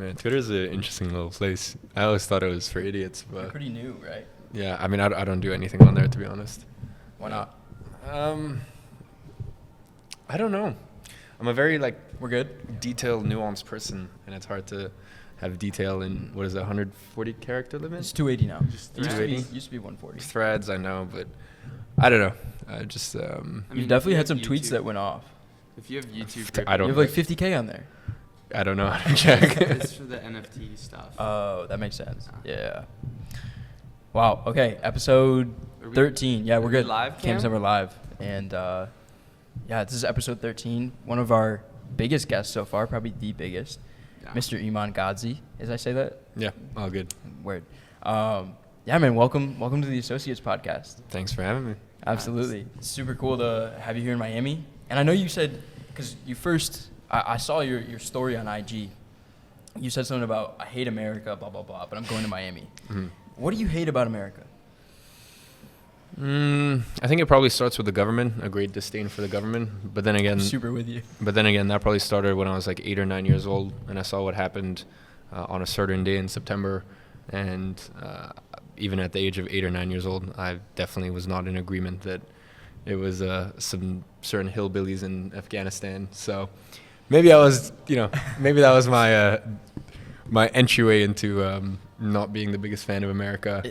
Man, Twitter's an interesting little place. I always thought it was for idiots, You're but pretty new, right? yeah, I mean, I don't do anything on there, to be honest. Why not? I don't know. I'm a very We're good. detailed, nuanced person, and it's hard to have detail in what is it, 140 character limit? It's 280 now. Just It used to be 280? used to be 140. Threads, I know, but I don't know. I just I mean, You definitely if had some have tweets YouTube- that went off. If you have YouTube, I You don't have like 50K on there. I don't know how to check. it's for the NFT stuff. Oh, that makes sense. Yeah. Wow. Okay. Episode Are we- 13. Yeah, we're are we good. live, Cam Cam? said we're live, and yeah, this is episode 13. One of our biggest guests so far, probably the biggest, Yeah. Mr. Iman Gadzhi. As I say that. Yeah, all good. Word. Yeah, man. Welcome to the Associates podcast. Thanks for having me. Absolutely. It's super cool to have you here in Miami. And I know you said, because you first, I saw your story on IG. You said something about, I hate America, blah, blah, blah, but I'm going to Miami. Mhm. What do you hate about America? I think it probably starts with the government, a great disdain for the government. But then again, Super with you. that probably started when I was like 8 or 9 years old, and I saw what happened on a certain day in September. And even at the age of 8 or 9 years old, I definitely was not in agreement that it was some certain hillbillies in Afghanistan. So maybe I was, maybe that was my my entryway into not being the biggest fan of America.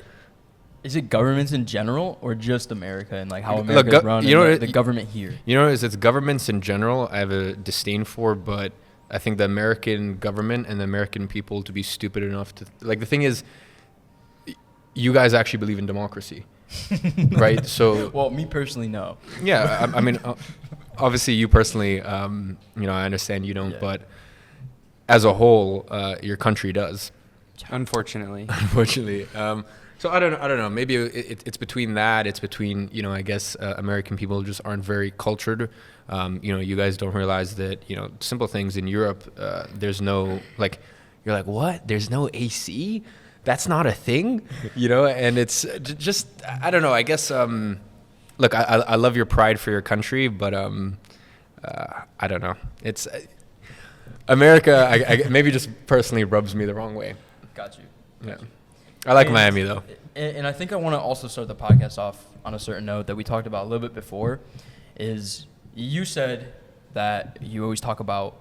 Is it governments in general or just America and like how Look, America is run and the government here? It's governments in general I have a disdain for, but I think the American government and the American people to be stupid enough to, like, the thing is, you guys actually believe in democracy, right? So, Well, me personally, no. yeah, I mean, obviously you personally, I understand you don't, Yeah. but as a whole, your country does. Unfortunately. Unfortunately. So I don't know. Maybe it's between that. It's between, I guess American people just aren't very cultured. You guys don't realize that, simple things in Europe, there's no, like, you're like, what? There's no AC? That's not a thing? And it's just, I don't know. I guess, look, I love your pride for your country, but I don't know. It's America, I maybe just personally rubs me the wrong way. Got you. Yeah. I like And- Miami, though. And I think I want to also start the podcast off on a certain note that we talked about a little bit before. Is you said that you always talk about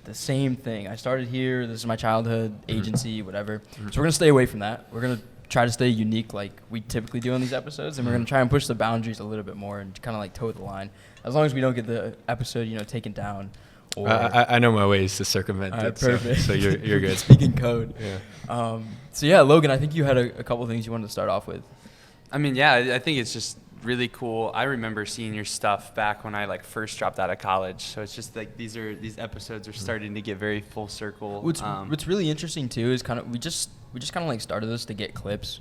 the same thing. I started here. This is my childhood, agency, whatever. So we're gonna stay away from that. We're gonna try to stay unique, like we typically do on these episodes, and we're gonna try and push the boundaries a little bit more and kind of like toe the line. As long as we don't get the episode, taken down. Or I know my ways to circumvent Alright, it, so you're good. Speaking code. Yeah. So yeah, Logan, I think you had a couple things you wanted to start off with. I mean, yeah, I think it's just really cool. I remember seeing your stuff back when I first dropped out of college. So it's just like these episodes are starting to get very full circle. What's really interesting too is we just kind of like started this to get clips,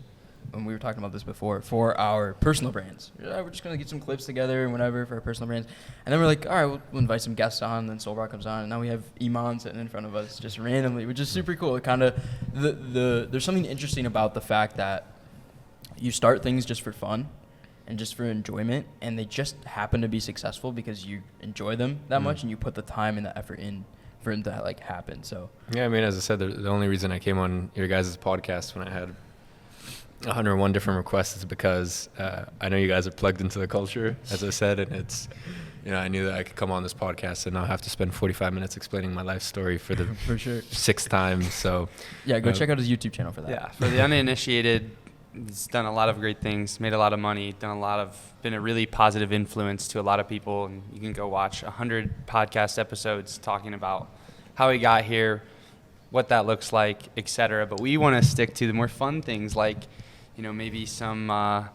and we were talking about this before, for our personal brands. We're just gonna get some clips together and whatever for our personal brands, and then we're like, all right, we'll invite some guests on. Then Soul Rock comes on, and now we have Iman sitting in front of us just randomly, which is super cool. It kind of there's something interesting about the fact that you start things just for fun and just for enjoyment, and they just happen to be successful because you enjoy them that much and you put the time and the effort in for it to happen. So Yeah, I mean, as I said, the only reason I came on your guys' podcast when I had 101 different requests is because I know you guys are plugged into the culture, as I said, and it's, I knew that I could come on this podcast and not have to spend 45 minutes explaining my life story for the for sure. 6th time. So Yeah, go check out his YouTube channel for that. Yeah, for the uninitiated, he's done a lot of great things, made a lot of money, been a really positive influence to a lot of people. And you can go watch 100 podcast episodes talking about how he got here, what that looks like, etc. But we want to stick to the more fun things like, maybe some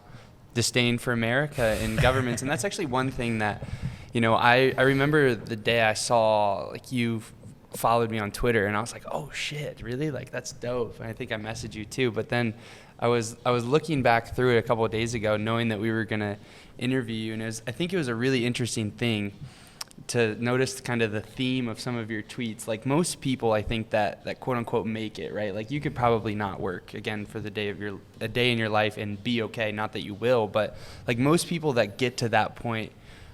disdain for America and governments. And that's actually one thing that, I remember the day I saw, you followed me on Twitter, and I was like, oh shit, really? That's dope. And I think I messaged you too. But then I was looking back through it a couple of days ago, knowing that we were going to interview you, and I think it was a really interesting thing to notice kind of the theme of some of your tweets. Most people, I think that quote unquote make it, right? You could probably not work again for a day in your life and be okay. Not that you will, but most people that get to that point,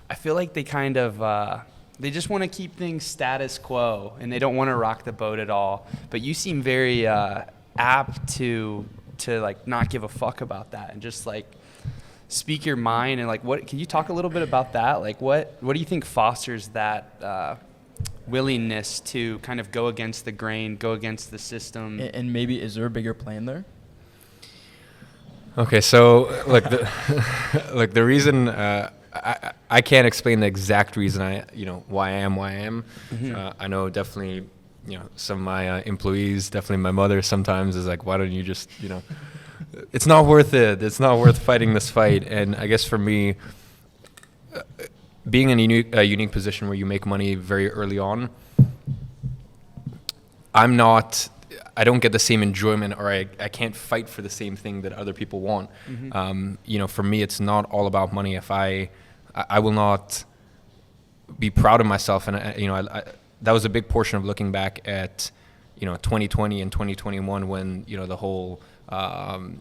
I feel like they kind of they just want to keep things status quo, and they don't want to rock the boat at all. But you seem very apt to like not give a fuck about that and just like speak your mind. And like, what can you talk a little bit about that? Like, what do you think fosters that willingness to kind of go against the grain, go against the system? And maybe is there a bigger plan there? Okay, so the reason I can't explain the exact reason why I am. I know definitely, some of my employees, definitely my mother sometimes is like, why don't you just, it's not worth it. It's not worth fighting this fight. And I guess for me, being in a unique position where you make money very early on, I don't get the same enjoyment, or I can't fight for the same thing that other people want. For me, it's not all about money. If I will not be proud of myself, and that was a big portion of looking back at 2020 and 2021 when the whole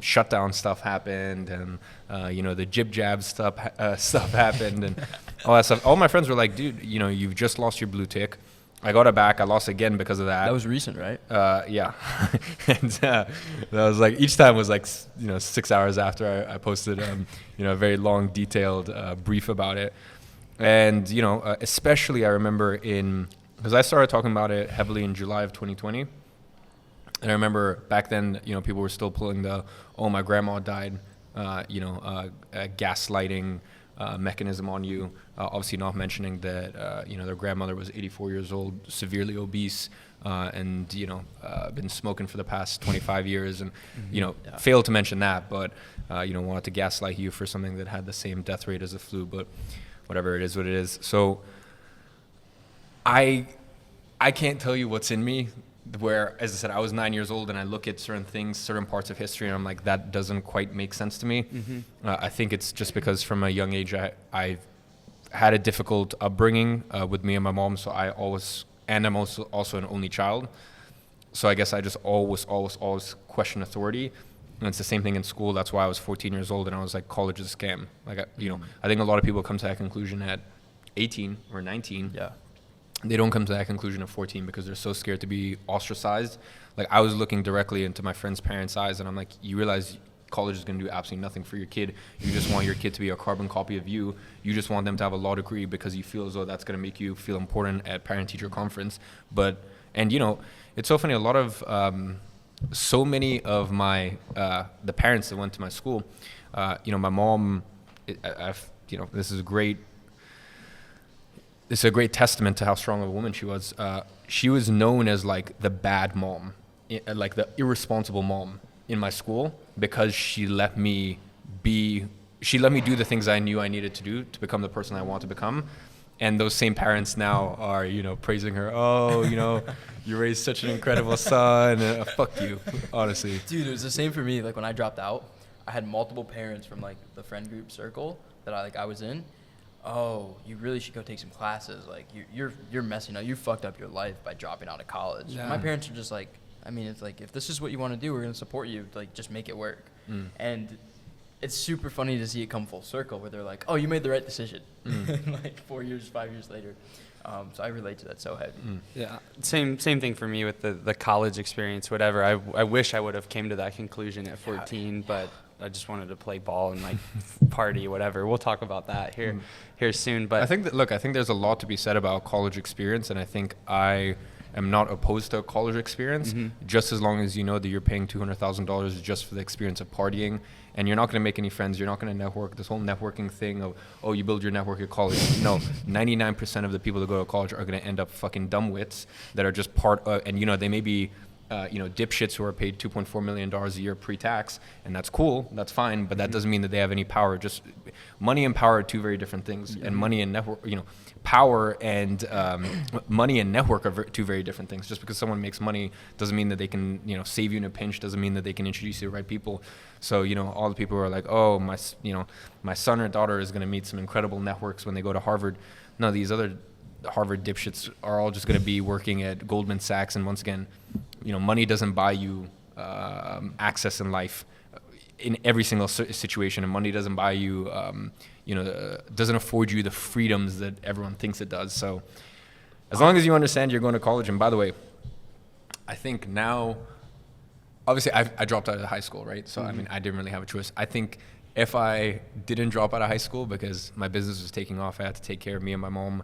shutdown stuff happened, and the jib jab stuff happened, and all that stuff. All my friends were like, dude, you've just lost your blue tick. I got it back. I lost again because of that. That was recent, right? Yeah. And that was like, each time was like, 6 hours after I posted, a very long, detailed brief about it. And, especially I remember because I started talking about it heavily in July of 2020. And I remember back then, people were still pulling my grandma died, gaslighting mechanism on you. Obviously not mentioning that, their grandmother was 84 years old, severely obese, and, been smoking for the past 25 years and, failed to mention that, but, wanted to gaslight you for something that had the same death rate as the flu, but whatever, it is what it is. So I can't tell you what's in me, where, as I said, I was 9 years old and I look at certain things, certain parts of history, and I'm like, that doesn't quite make sense to me. I think it's just because from a young age, I've had a difficult upbringing with me and my mom, so I'm also an only child. So I guess I just always question authority. And it's the same thing in school. That's why I was 14 years old and I was like, college is a scam. Like, I think a lot of people come to that conclusion at 18 or 19. Yeah. They don't come to that conclusion at 14 because they're so scared to be ostracized. Like, I was looking directly into my friend's parents' eyes and I'm like, you realize college is going to do absolutely nothing for your kid. You just want your kid to be a carbon copy of you. You just want them to have a law degree because you feel as though that's going to make you feel important at parent-teacher conference. It's so funny. A lot of, so many of my, the parents that went to my school, my mom, this is a great testament to how strong of a woman she was. She was known as like the bad mom, like the irresponsible mom in my school, because she let me do the things I knew I needed to do to become the person I want to become. And those same parents now are, praising her. Oh, you raised such an incredible son. Fuck you, honestly. Dude, it was the same for me. Like, when I dropped out, I had multiple parents from like the friend group circle that I was in. Oh, you really should go take some classes. Like, you're messing up. You fucked up your life by dropping out of college. Yeah. My parents are just like, it's like, if this is what you want to do, we're going to support you. Like, just make it work. And it's super funny to see it come full circle where they're like, oh, you made the right decision. Like 4 years, 5 years later. So I relate to that so heavy. Yeah, same thing for me with the college experience, whatever. I wish I would have came to that conclusion at 14, but I just wanted to play ball and like party, whatever. We'll talk about that here soon. But I think there's a lot to be said about college experience, and I think I am not opposed to a college experience, just as long as you know that you're paying $200,000 just for the experience of partying, and you're not going to make any friends, you're not going to network. This whole networking thing of, oh, you build your network at college. No, 99% of the people that go to college are going to end up fucking dumbwits that are just part of, and they may be dipshits who are paid $2.4 million a year pre-tax, and that's cool, that's fine, but that doesn't mean that they have any power. Just money and power are two very different things, and money and network, power and money and network are two very different things. Just because someone makes money doesn't mean that they can, save you in a pinch, doesn't mean that they can introduce you to the right people. So, all the people who are like, oh, my son or daughter is going to meet some incredible networks when they go to Harvard. No, these other Harvard dipshits are all just going to be working at Goldman Sachs. And once again, money doesn't buy you access in life in every single situation, and money doesn't buy you, doesn't afford you the freedoms that everyone thinks it does. So As long as you understand you're going to college. And by the way, I think now, obviously I dropped out of high school, right? So, I mean, I didn't really have a choice. I think if I didn't drop out of high school because my business was taking off, I had to take care of me and my mom.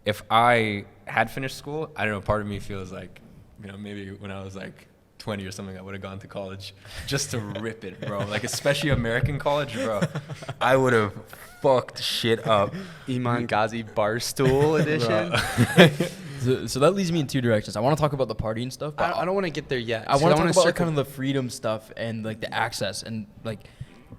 If I had finished school, I don't know, part of me feels like, you know, maybe when I was like 20 or something, I would have gone to college just to rip it, bro. Like, especially American college, bro. I would have fucked shit up. Iman Gadzhi Barstool edition. So that leads me in two directions. I want to talk about the partying stuff, but I don't want to get there yet. I want to talk about like, kind of the freedom stuff and like the access, and like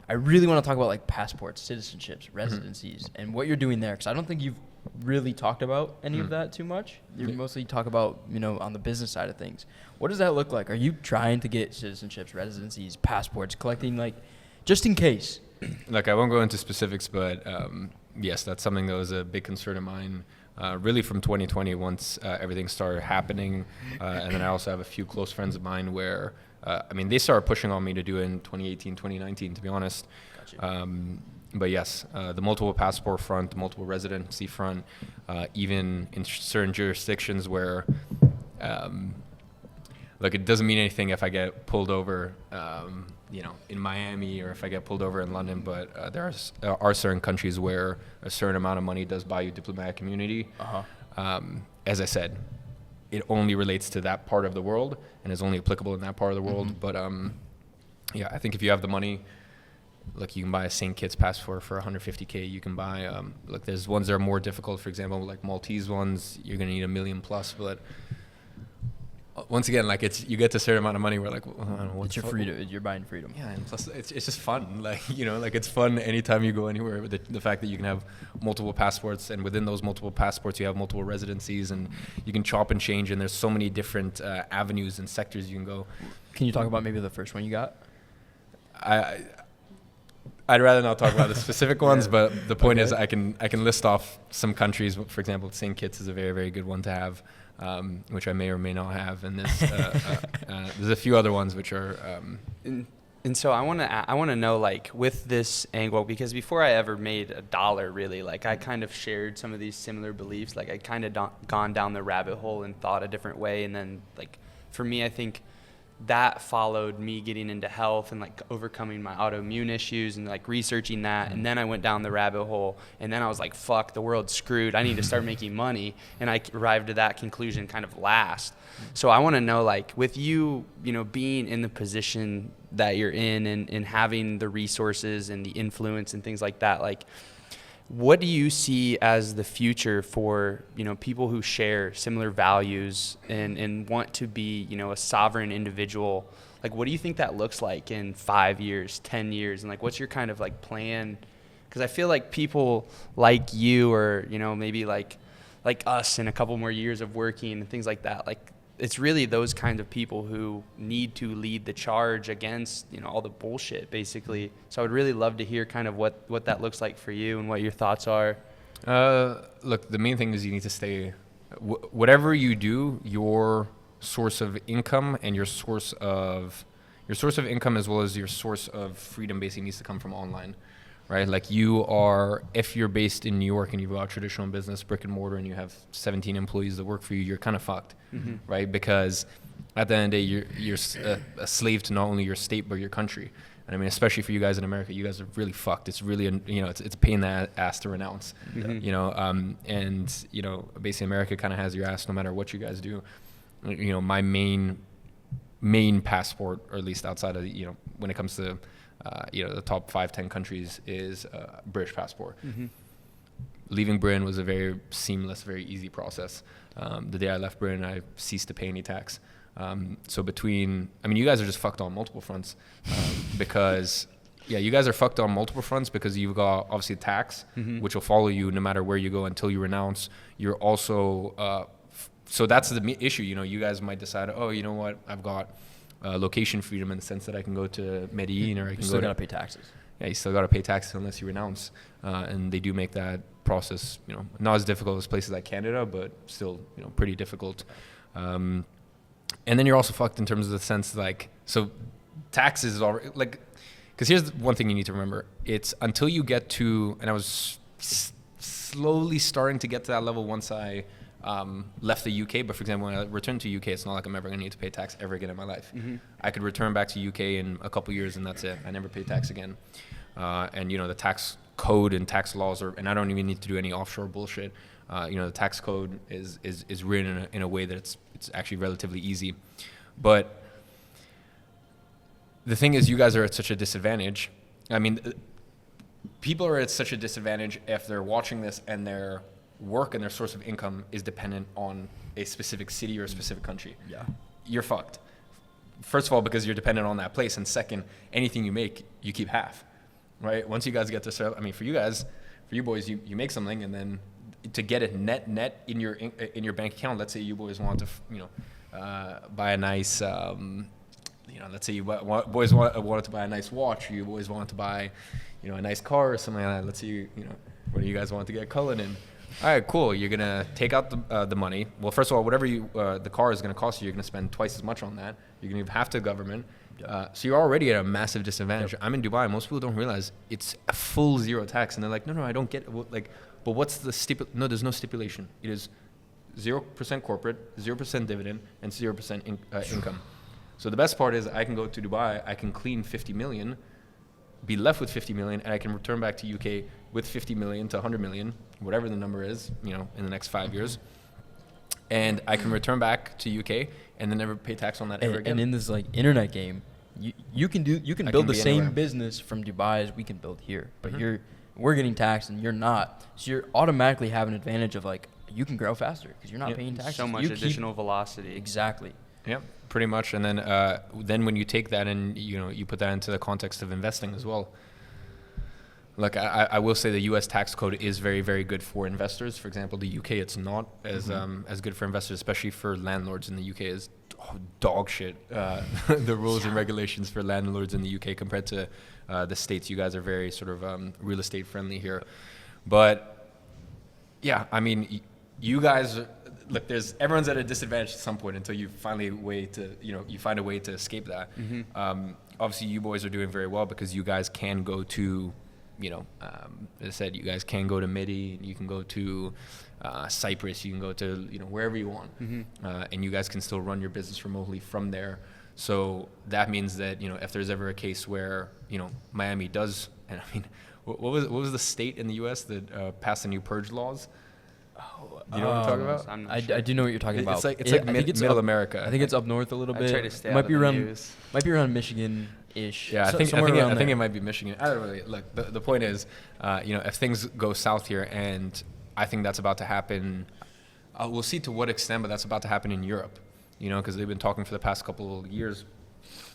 I really want to talk about like passports, citizenships, residencies, and what you're doing there, because I don't think you've really talked about any of that too much. You mostly talk about, you know, on the business side of things. What does that look like? Are you trying to get citizenships, residencies, passports, collecting, like, just in case? Look, I won't go into specifics, but yes, that's something that was a big concern of mine, really from 2020 once everything started happening. And then I also have a few close friends of mine where, I mean, they started pushing on me to do it in 2018, 2019, to be honest. Gotcha. But yes, the multiple passport front, the multiple residency front, even in certain jurisdictions where, look, it doesn't mean anything if I get pulled over, you know, in Miami, or if I get pulled over in London, but there are certain countries where a certain amount of money does buy you diplomatic immunity. As I said, it only relates to that part of the world and is only applicable in that part of the world. But yeah, I think if you have the money, look, you can buy a St. Kitts passport for $150K. You can buy, look, there's ones that are more difficult. For example, like Maltese ones, you're going to need $1 million plus. But once again, like, it's, you get to a certain amount of money where, like, well, I don't know, what's your freedom. You're buying freedom. Yeah, and plus it's just fun. Like, you know, like, it's fun anytime you go anywhere. The fact that you can have multiple passports, and within those multiple passports, you have multiple residencies, and you can chop and change. And there's so many different avenues and sectors you can go. Can you talk about maybe the first one you got? I'd rather not talk about the specific ones, but the point is I can list off some countries. For example, St. Kitts is a very, very good one to have, which I may or may not have. And there's a few other ones which are... And so I want to know, like, with this angle, because before I ever made $1, really, like, I kind of shared some of these similar beliefs. Like, I kind of gone down the rabbit hole and thought a different way. And then, like, for me, I think that followed me getting into health and like overcoming my autoimmune issues and like researching that. And then I went down the rabbit hole, and then I was like, fuck, the world's screwed. I need to start making money. And I arrived at that conclusion kind of last. So I want to know, like, with you, you know, being in the position that you're in and having the resources and the influence and things like that, like, what do you see as the future for, you know, people who share similar values and want to be, you know, a sovereign individual? Like, what do you think that looks like in 5 years, 10 years? And like, what's your kind of like plan? Because I feel like people like you, or, you know, maybe like us in a couple more years of working and things like that, like, it's really those kinds of people who need to lead the charge against, you know, all the bullshit, basically. So I would really love to hear kind of what that looks like for you and what your thoughts are. Look, the main thing is you need to stay, whatever you do, your source of income and your source of income, as well as your source of freedom, basically needs to come from online. Right? Like, you are, if you're based in New York and you've got traditional business, brick and mortar, and you have 17 employees that work for you, you're kind of fucked, right? Because at the end of the day, you're a slave to not only your state, but your country. And I mean, especially for you guys in America, you guys are really fucked. It's really, you know, it's a pain in the ass to renounce, you know, and, you know, basically America kind of has your ass no matter what you guys do. You know, my main passport, or at least outside of, you know, when it comes to, you know, the top 5-10 countries, is British passport. Leaving Britain was a very seamless, very easy process. The day I left Britain, I ceased to pay any tax. So I mean, you guys are just fucked on multiple fronts, because, yeah, you guys are fucked on multiple fronts because you've got obviously tax, which will follow you no matter where you go until you renounce. You're also, so that's the issue. You know, you guys might decide, oh, you know what, I've got location freedom in the sense that I can go to Medellin, or I can go. You still gotta pay taxes. Yeah, you still gotta pay taxes unless you renounce, and they do make that process, you know, not as difficult as places like Canada, but still, you know, pretty difficult. And then you're also fucked in terms of the sense, like, so taxes is already, like, because here's one thing you need to remember: it's until you get to, and I was slowly starting to get to that level once I left the UK, but for example, when I return to UK, it's not like I'm ever going to need to pay tax ever again in my life. Mm-hmm. I could return back to UK in a couple years and that's it. I never pay tax again. And the tax code and tax laws and I don't even need to do any offshore bullshit. The tax code is written in a way that it's actually relatively easy. But the thing is, you guys are at such a disadvantage. I mean, people are at such a disadvantage if they're watching this and their work and their source of income is dependent on a specific city or a specific country. Yeah. You're fucked. First of all, because you're dependent on that place. And second, anything you make, you keep half, right? Once you guys get to, I mean, for you boys, you make something and then to get it net in your bank account, let's say you boys want to, buy a nice, let's say you boys wanted to buy a nice watch, or you boys wanted to buy, a nice car or something like that. Let's say what do you guys want to get Cullinan? All right, cool. You're gonna take out the money. Well, first of all, whatever the car is gonna cost you, you're gonna spend twice as much on that. You're gonna give half to the government. So you're already at a massive disadvantage. Yep. I'm in Dubai. Most people don't realize it's a full zero tax, and they're like, no, I don't get it. But what's the No, there's no stipulation. It is 0% corporate, 0% dividend, and 0% income. So the best part is I can go to Dubai, I can clean 50 million, be left with 50 million, and I can return back to UK with 50 million to 100 million, whatever the number is, in the next 5 years. And I can return back to UK and then never pay tax on that ever again. And in this internet game, you can build the same business from Dubai as we can build here, but we're getting taxed and you're not. So you're automatically have an advantage of you can grow faster because you're not paying taxes. So much additional velocity. Exactly. Yep, pretty much. And then when you take that and you put that into the context of investing as well. Like I will say the U.S. tax code is very, very good for investors. For example, the UK, it's not as good for investors, especially for landlords in the UK is dog shit. The rules and regulations for landlords in the UK compared to the States. You guys are very sort of real estate friendly here. But yeah, I mean, you guys, look, everyone's at a disadvantage at some point until you finally you find a way to escape that. Obviously, you boys are doing very well because you guys can go to, as I said, you guys can go to Midi, you can go to Cyprus, you can go to wherever you want, and you guys can still run your business remotely from there. So that means that if there's ever a case where Miami does, and I mean, what was the state in the U.S. that passed the new purge laws? Do you know what I'm talking about? I'm not sure. I do know what you're talking about. It's like middle America. I think it's up north a little bit. I try to stay might be around Michigan-ish. Yeah, I think it might be Michigan. I don't really look. The point is, if things go south here, and I think that's about to happen. We'll see to what extent, but that's about to happen in Europe. Because they've been talking for the past couple of years.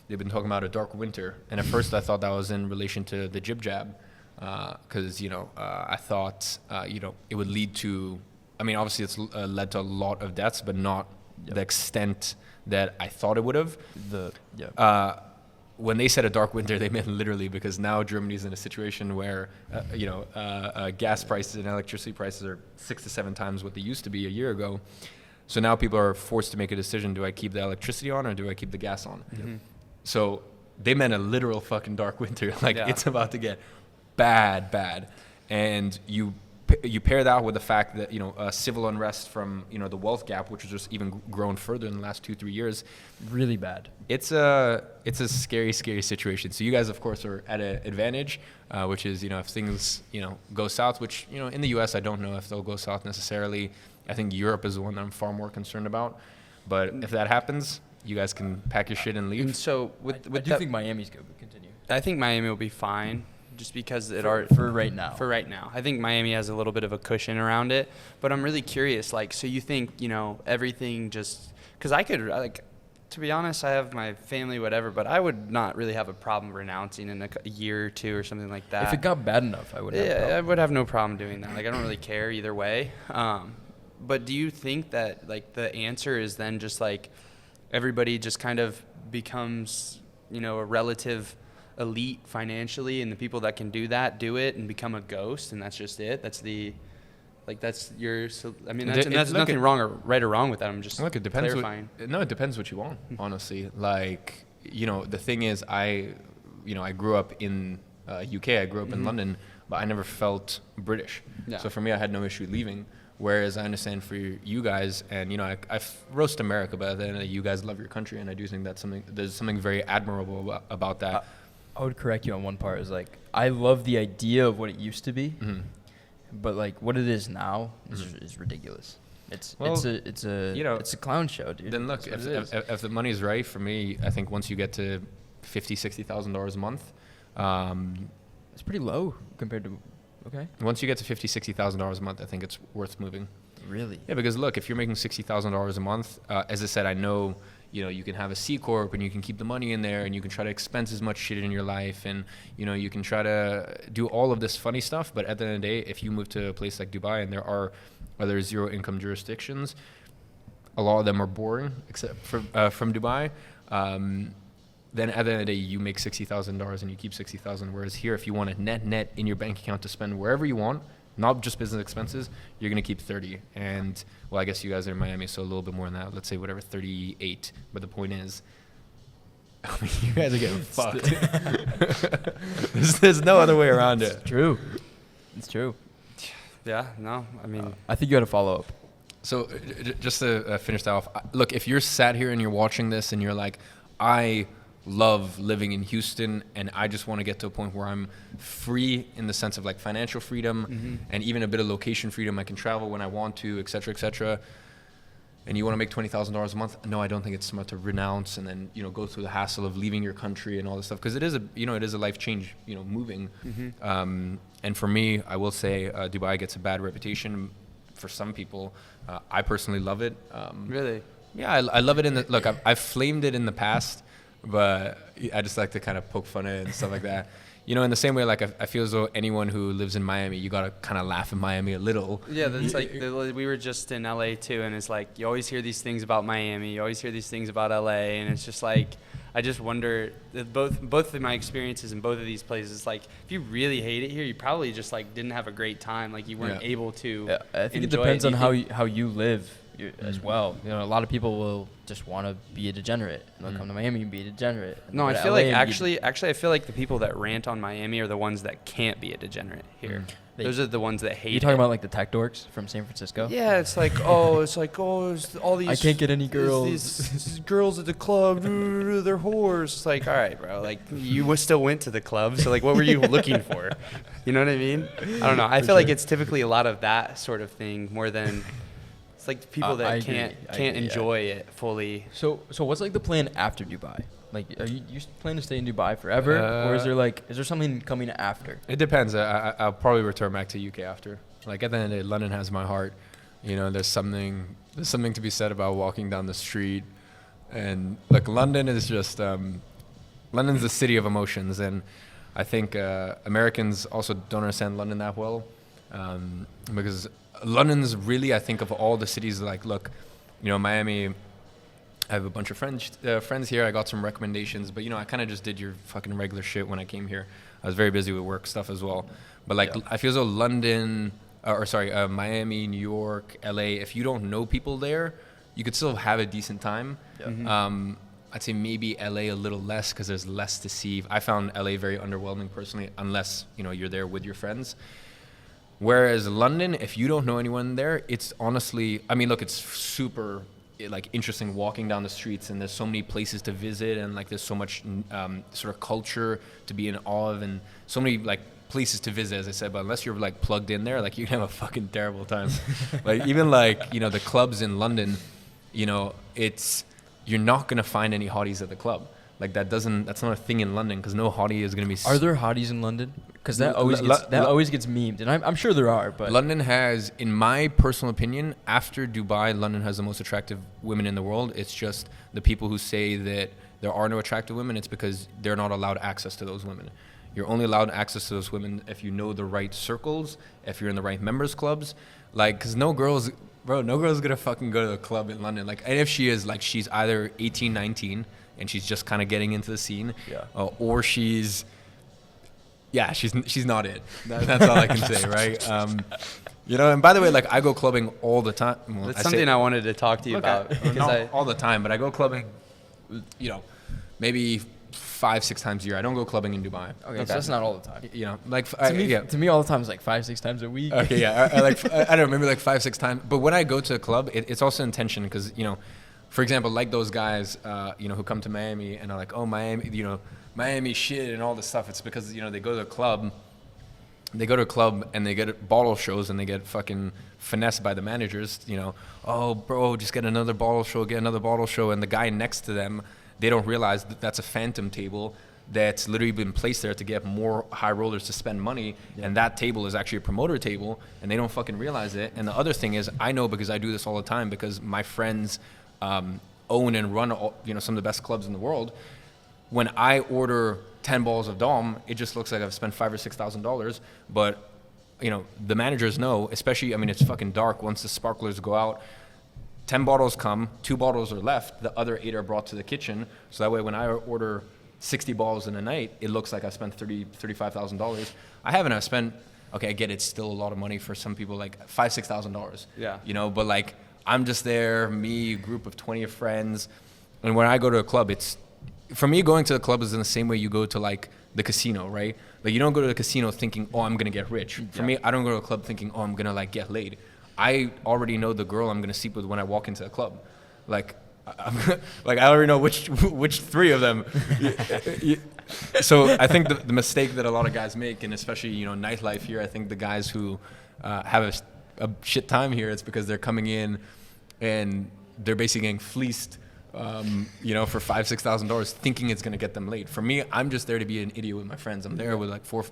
They've been talking about a dark winter, and at first I thought that was in relation to the jib jab, because I thought it would lead to. I mean, obviously it's led to a lot of deaths, but not the extent that I thought it would have. When they said a dark winter, they meant literally, because now Germany's in a situation where, gas prices and electricity prices are 6 to 7 times what they used to be a year ago. So now people are forced to make a decision: do I keep the electricity on or do I keep the gas on? So they meant a literal fucking dark winter. It's about to get bad, and you pair that with the fact that civil unrest from the wealth gap, which has just even grown further in the last 2-3 years, really bad. It's a scary situation. So you guys, of course, are at an advantage, which is if things go south, which in the U.S. I don't know if they'll go south necessarily. I think Europe is the one that I'm far more concerned about. But if that happens, you guys can pack your shit and leave. And so I do think Miami's good. But continue. I think Miami will be fine. Just because for right now. For right now, I think Miami has a little bit of a cushion around it, but I'm really curious. So you think everything just because I could to be honest, I have my family, whatever, but I would not really have a problem renouncing in a year or two or something like that. If it got bad enough, I would. I would have no problem doing that. I don't really care either way. But do you think that the answer is then just everybody just kind of becomes a relative elite financially, and the people that can do that do it and become a ghost, and that's just it? That's your. I mean, that's nothing wrong or right or wrong with that. I'm just clarifying. It depends what you want, honestly. The thing is, I grew up in UK. I grew up in London, but I never felt British. Yeah. So for me, I had no issue leaving. Whereas I understand for you guys, and I roast America, but then you guys love your country, and I do think there's something very admirable about that. I would correct you on one part. Is like I love the idea of what it used to be, but like what it is now is ridiculous. It's a clown show, dude. Then look, if the money's right for me, I think once you get to $50,000-$60,000 a month, it's pretty low compared to. Okay. Once you get to $50,000-$60,000 a month, I think it's worth moving. Really? Yeah, because look, if you're making $60,000 a month, as I said, I know, you can have a C corp and you can keep the money in there and you can try to expense as much shit in your life and you can try to do all of this funny stuff. But at the end of the day, if you move to a place like Dubai and there are other zero income jurisdictions, a lot of them are boring, except for from Dubai. Then at the end of the day, you make $60,000 and you keep $60,000. Whereas here, if you want a net in your bank account to spend wherever you want, not just business expenses, you're going to keep 30. And, well, I guess you guys are in Miami, so a little bit more than that. Let's say whatever, 38. But the point is, you guys are getting fucked. There's no other way around it. It's true. Yeah, no, I mean. I think you had a follow-up. So just to finish that off, look, if you're sat here and you're watching this and you're like, I love living in Houston and I just want to get to a point where I'm free in the sense of like financial freedom and even a bit of location freedom. I can travel when I want to, et cetera, and you want to make $20,000 a month. No, I don't think it's smart to renounce and then, go through the hassle of leaving your country and all this stuff. Cause it is a life change, moving. And for me, I will say, Dubai gets a bad reputation for some people. I personally love it. Really? Yeah. I love it look, I've flamed it in the past, but I just like to kind of poke fun at it and stuff like that. In the same way, like I feel as though anyone who lives in Miami, you got to kind of laugh at Miami a little. Yeah, that's like, we were just in LA too, and it's like, you always hear these things about Miami, you always hear these things about LA, and it's just like, I just wonder, that both of my experiences in both of these places, like, if you really hate it here, you probably just like didn't have a great time, like you weren't able to. Yeah, I think it depends on how you live as well. A lot of people will just want to be a degenerate. They'll come to Miami and be a degenerate. No, I feel like actually I feel like the people that rant on Miami are the ones that can't be a degenerate here. Those are the ones that hate. You talking about like the tech dorks from San Francisco? Yeah, it's like it's all these. I can't get any girls. These girls at the club, they're whores. It's like, all right, bro. Like you still went to the club, so like, what were you looking for? You know what I mean? I don't know. I feel like it's typically a lot of that sort of thing more than. Like the people that can't enjoy it fully. So what's like the plan after Dubai? Like, are you planning to stay in Dubai forever, or is there something coming after? It depends. I'll probably return back to UK after. Like at the end of the day, London has my heart. There's something to be said about walking down the street, and like London is just London's the city of emotions, and I think Americans also don't understand London that well because. London's really, I think, of all the cities, like, look, Miami, I have a bunch of friends here. I got some recommendations, but, I kind of just did your fucking regular shit when I came here. I was very busy with work stuff as well. But, like, I feel as though Miami, New York, LA, if you don't know people there, you could still have a decent time. Yeah. I'd say maybe LA a little less because there's less to see. I found LA very underwhelming personally, unless, you're there with your friends. Whereas London, if you don't know anyone there, it's honestly, look, it's super like interesting walking down the streets, and there's so many places to visit, and like there's so much sort of culture to be in awe of, and so many like places to visit, as I said. But unless you're like plugged in there, like you can have a fucking terrible time. Like even like the clubs in London, it's you're not gonna find any hotties at the club. Like that's not a thing in London because no hottie is gonna be. Are there hotties in London? Because that always gets memed, and I'm sure there are. But London has, in my personal opinion, after Dubai, London has the most attractive women in the world. It's just the people who say that there are no attractive women. It's because they're not allowed access to those women. You're only allowed access to those women if you know the right circles, if you're in the right members clubs. Like, because no girl's gonna fucking go to the club in London. Like, and if she is, like, she's either 18, 19, and she's just kind of getting into the scene, or she's not it. That's all I can say, right? And by the way, like I go clubbing all the time. Well, that's something I wanted to talk to you about. Not all the time, but I go clubbing, maybe 5-6 times a year. I don't go clubbing in Dubai. Okay, so that's not all the time. You know, like To me, all the time is like 5-6 times a week. Okay, yeah, I like I don't know, maybe like 5-6 times. But when I go to a club, it's also intention because you know, for example, like those guys, you know, who come to Miami and are like, oh, Miami, you know, Miami shit and all this stuff. It's because you know they go to a club. They go to a club and they get bottle shows and they get fucking finessed by the managers. You know, oh, bro, just get another bottle show, get another bottle show, and the guy next to them, they don't realize that that's a phantom table that's literally been placed there to get more high rollers to spend money, and that table is actually a promoter table, and they don't fucking realize it. And the other thing is, I know because I do this all the time because my friends own and run you know some of the best clubs in the world. When I order 10 balls of Dom, it just looks like I've spent $5,000 or $6,000, but you know the managers know, especially, I mean, it's fucking dark once the sparklers go out. 10 bottles come, 2 bottles are left, the other 8 are brought to the kitchen, so that way when I order 60 balls in a night, it looks like I spent $35,000. I haven't. I spent, okay, I get it's still a lot of money for some people, like $5,000-$6,000. Yeah. You know, but like I'm just there, me, a group of 20 friends, and when I go to a club, it's, for me, going to the club is in the same way you go to like the casino, right? Like you don't go to the casino thinking, oh, I'm gonna get rich. For me, I don't go to a club thinking, oh, I'm gonna like get laid. I already know the girl I'm gonna sleep with when I walk into a club. Like, like I already know which 3 of them. So I think the mistake that a lot of guys make, and especially you know nightlife here, I think the guys who have a shit time here, it's because they're coming in and they're basically getting fleeced. You know, for $5,000-$6,000, thinking it's gonna get them laid. For me, I'm just there to be an idiot with my friends. I'm there with like 4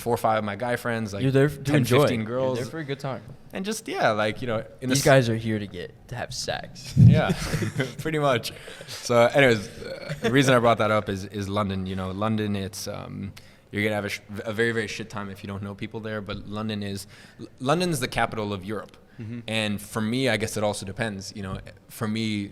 or 5 of my guy friends, like You're there to 10, enjoy. 15 girls. You're there for a good time. And just like you know, These guys are here to have sex. Yeah, pretty much. So, anyways, the reason I brought that up is London. You know, London, it's you're gonna have a very very shit time if you don't know people there. But London's the capital of Europe, and for me, I guess it also depends. You know, for me,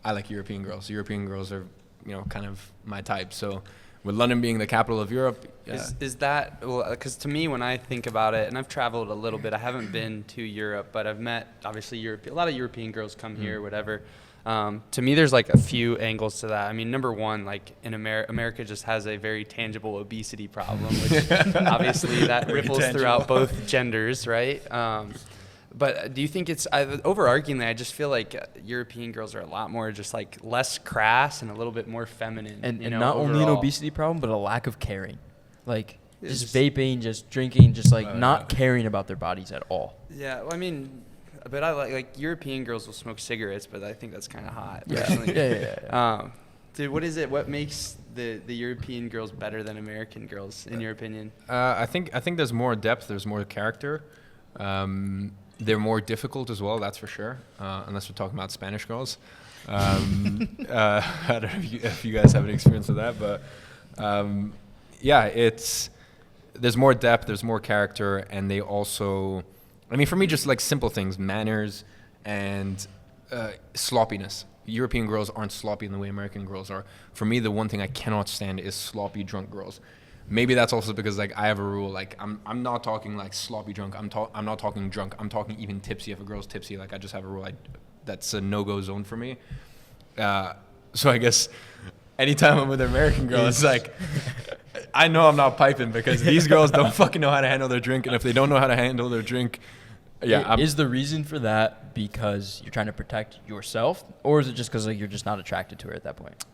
I like European girls. European girls are, you know, kind of my type. So with London being the capital of Europe. Is that, well, because to me, when I think about it, and I've traveled a little bit, I haven't been to Europe, but I've met, obviously, a lot of European girls come here, whatever. To me, there's like a few angles to that. I mean, number one, like in America just has a very tangible obesity problem, which obviously that ripples throughout both genders, right? But do you think it's, overarchingly, I just feel like European girls are a lot more just like less crass and a little bit more feminine. And you know, not overall. only an obesity problem, but a lack of caring. Like just vaping, just drinking, just like not caring about their bodies at all. Yeah, well, I mean, but I like European girls will smoke cigarettes, but I think that's kind of hot. Yeah. Yeah. Dude, what is it? What makes the European girls better than American girls, in your opinion? I think there's more depth. There's more character. They're more difficult as well, that's for sure, unless we're talking about Spanish girls. I don't know if you guys have any experience with that, but yeah, there's more depth, there's more character, and they also, I mean, for me, just like simple things, manners and sloppiness. European girls aren't sloppy in the way American girls are. For me, the one thing I cannot stand is sloppy drunk girls. Maybe that's also because like I have a rule, like I'm not talking like sloppy drunk. I'm not talking drunk. I'm talking even tipsy. If a girl's tipsy, like I just have a rule. That's a no-go zone for me. So I guess anytime I'm with an American girl, it's like I know I'm not piping because these girls don't fucking know how to handle their drink, and if they don't know how to handle their drink, Is the reason for that because you're trying to protect yourself, or is it just because like you're just not attracted to her at that point?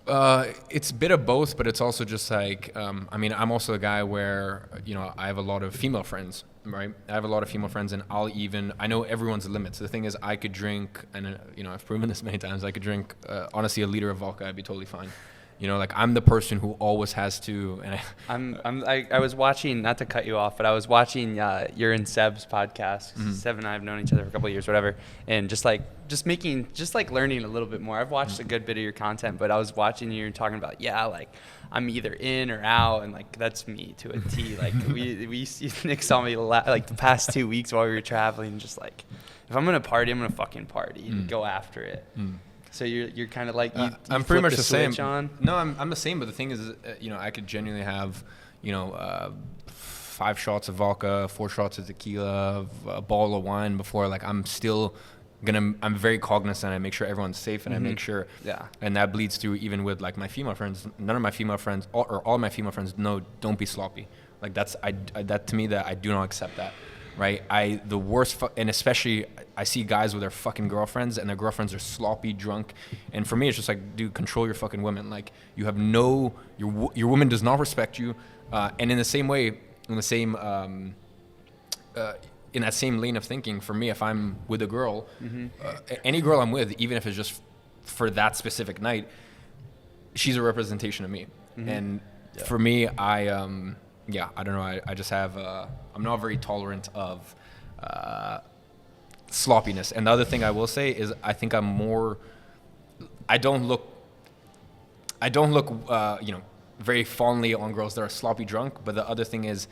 It's a bit of both, but it's also just like I mean, I'm also a guy where you know I have a lot of female friends, right? I have a lot of female friends, and I know everyone's limits. The thing is, I could drink, and you know, I've proven this many times. I could drink honestly a liter of vodka. I'd be totally fine. You know, like I'm the person who always has to, and I was watching, not to cut you off, but I was watching your and Seb's podcast. Seb and I have known each other for a couple of years, whatever, and just learning a little bit more. I've watched a good bit of your content, but I was watching you and talking about, like I'm either in or out, and like that's me to a T. Like Nick saw me like the past 2 weeks while we were traveling, just like if I'm gonna party, I'm gonna fucking party and go after it. So you're kind of like I'm pretty much the same. On? No, I'm the same. But the thing is, you know, I could genuinely have, you know, 5 shots of vodka, 4 shots of tequila, a bottle of wine before. Like I'm still I'm very cognizant. I make sure everyone's safe, and I make sure, and that bleeds through even with like my female friends. None of my female friends, or all my female friends, don't be sloppy. Like that to me, that I do not accept that, right? The worst, and especially I see guys with their fucking girlfriends, and their girlfriends are sloppy, drunk, and for me it's just like, dude, control your fucking women. Like you have your woman does not respect you, and in the same way, in the same in that same lane of thinking, for me, if I'm with a girl, any girl I'm with, even if it's just for that specific night, she's a representation of me. And for me, I don't know. I just have, I'm not very tolerant of sloppiness. And the other thing I will say is I think I'm more, I don't look, very fondly on girls that are sloppy drunk. But the other thing is,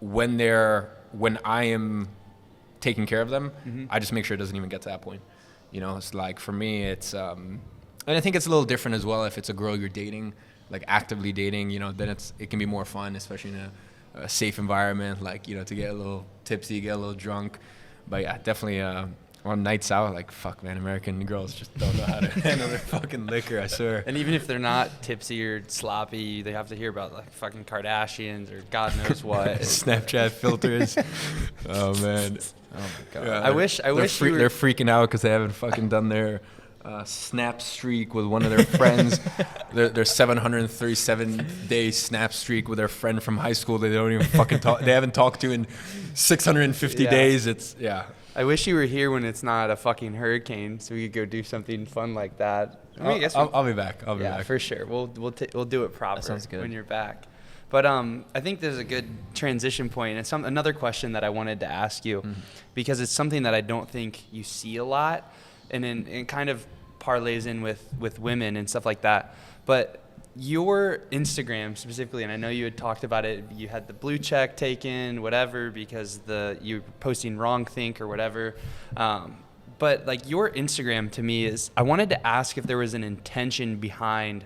when I am taking care of them, I just make sure it doesn't even get to that point. You know, it's like, for me, it's, and I think it's a little different as well if it's a girl you're dating, like actively dating, you know, then it can be more fun, especially in a safe environment, like, you know, to get a little tipsy, get a little drunk. But yeah, definitely on nights out, like, fuck, man, American girls just don't know how to handle their fucking liquor, I swear. And even if they're not tipsy or sloppy, they have to hear about like fucking Kardashians or God knows what. Snapchat filters. Oh man. Oh my god. Yeah, I wish they're freaking out because they haven't fucking done their snap streak with one of their friends. their 737-day snap streak with their friend from high school that they don't even fucking talk. They haven't talked to in 650 days. It's I wish you were here when it's not a fucking hurricane, so we could go do something fun like that. I mean, I'll be back. I'll be back. Yeah, for sure. We'll do it proper. That sounds good. When you're back. But I think there's a good transition point. It's another question that I wanted to ask you, because it's something that I don't think you see a lot, and it kind of parlays in with women and stuff like that. But your Instagram specifically, and I know you had talked about it, you had the blue check taken, whatever, because you're posting wrong think or whatever. But like your Instagram to me is, I wanted to ask if there was an intention behind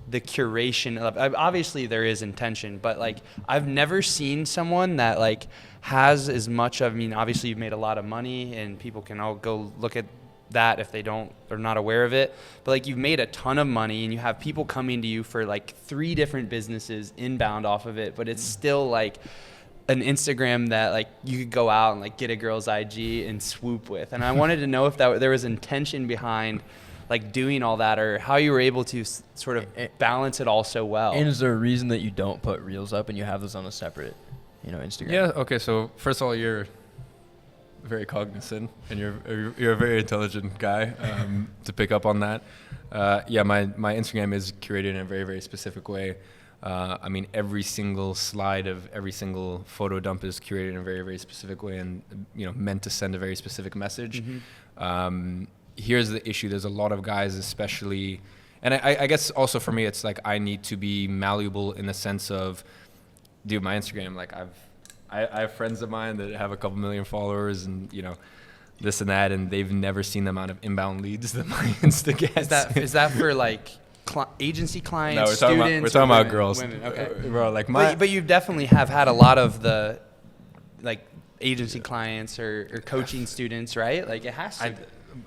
the curation of, obviously there is intention, but like I've never seen someone that like has as much of, I mean, obviously you've made a lot of money and people can all go look at that if they are not aware of it, but like you've made a ton of money and you have people coming to you for like 3 different businesses inbound off of it, but it's still like an Instagram that like you could go out and like get a girl's IG and swoop with. And I wanted to know if there was intention behind like doing all that, or how you were able to sort of balance it all so well. And is there a reason that you don't put reels up and you have those on a separate, Instagram? Yeah. Okay. So first of all, you're very cognizant and you're a very intelligent guy to pick up on that. Yeah, my Instagram is curated in a very, very specific way. I mean, every single slide of every single photo dump is curated in a very, very specific way, and meant to send a very specific message. Here's the issue: there's a lot of guys, especially, and I guess also for me, it's like I need to be malleable in the sense of, dude, my Instagram, like I have friends of mine that have a couple million followers, and this and that, and they've never seen the amount of inbound leads that my Insta gets. Is that for like agency clients? No, we're talking about girls. Women. Okay. Bro, like but you definitely have had a lot of the like agency clients or coaching students, right? Like it has to.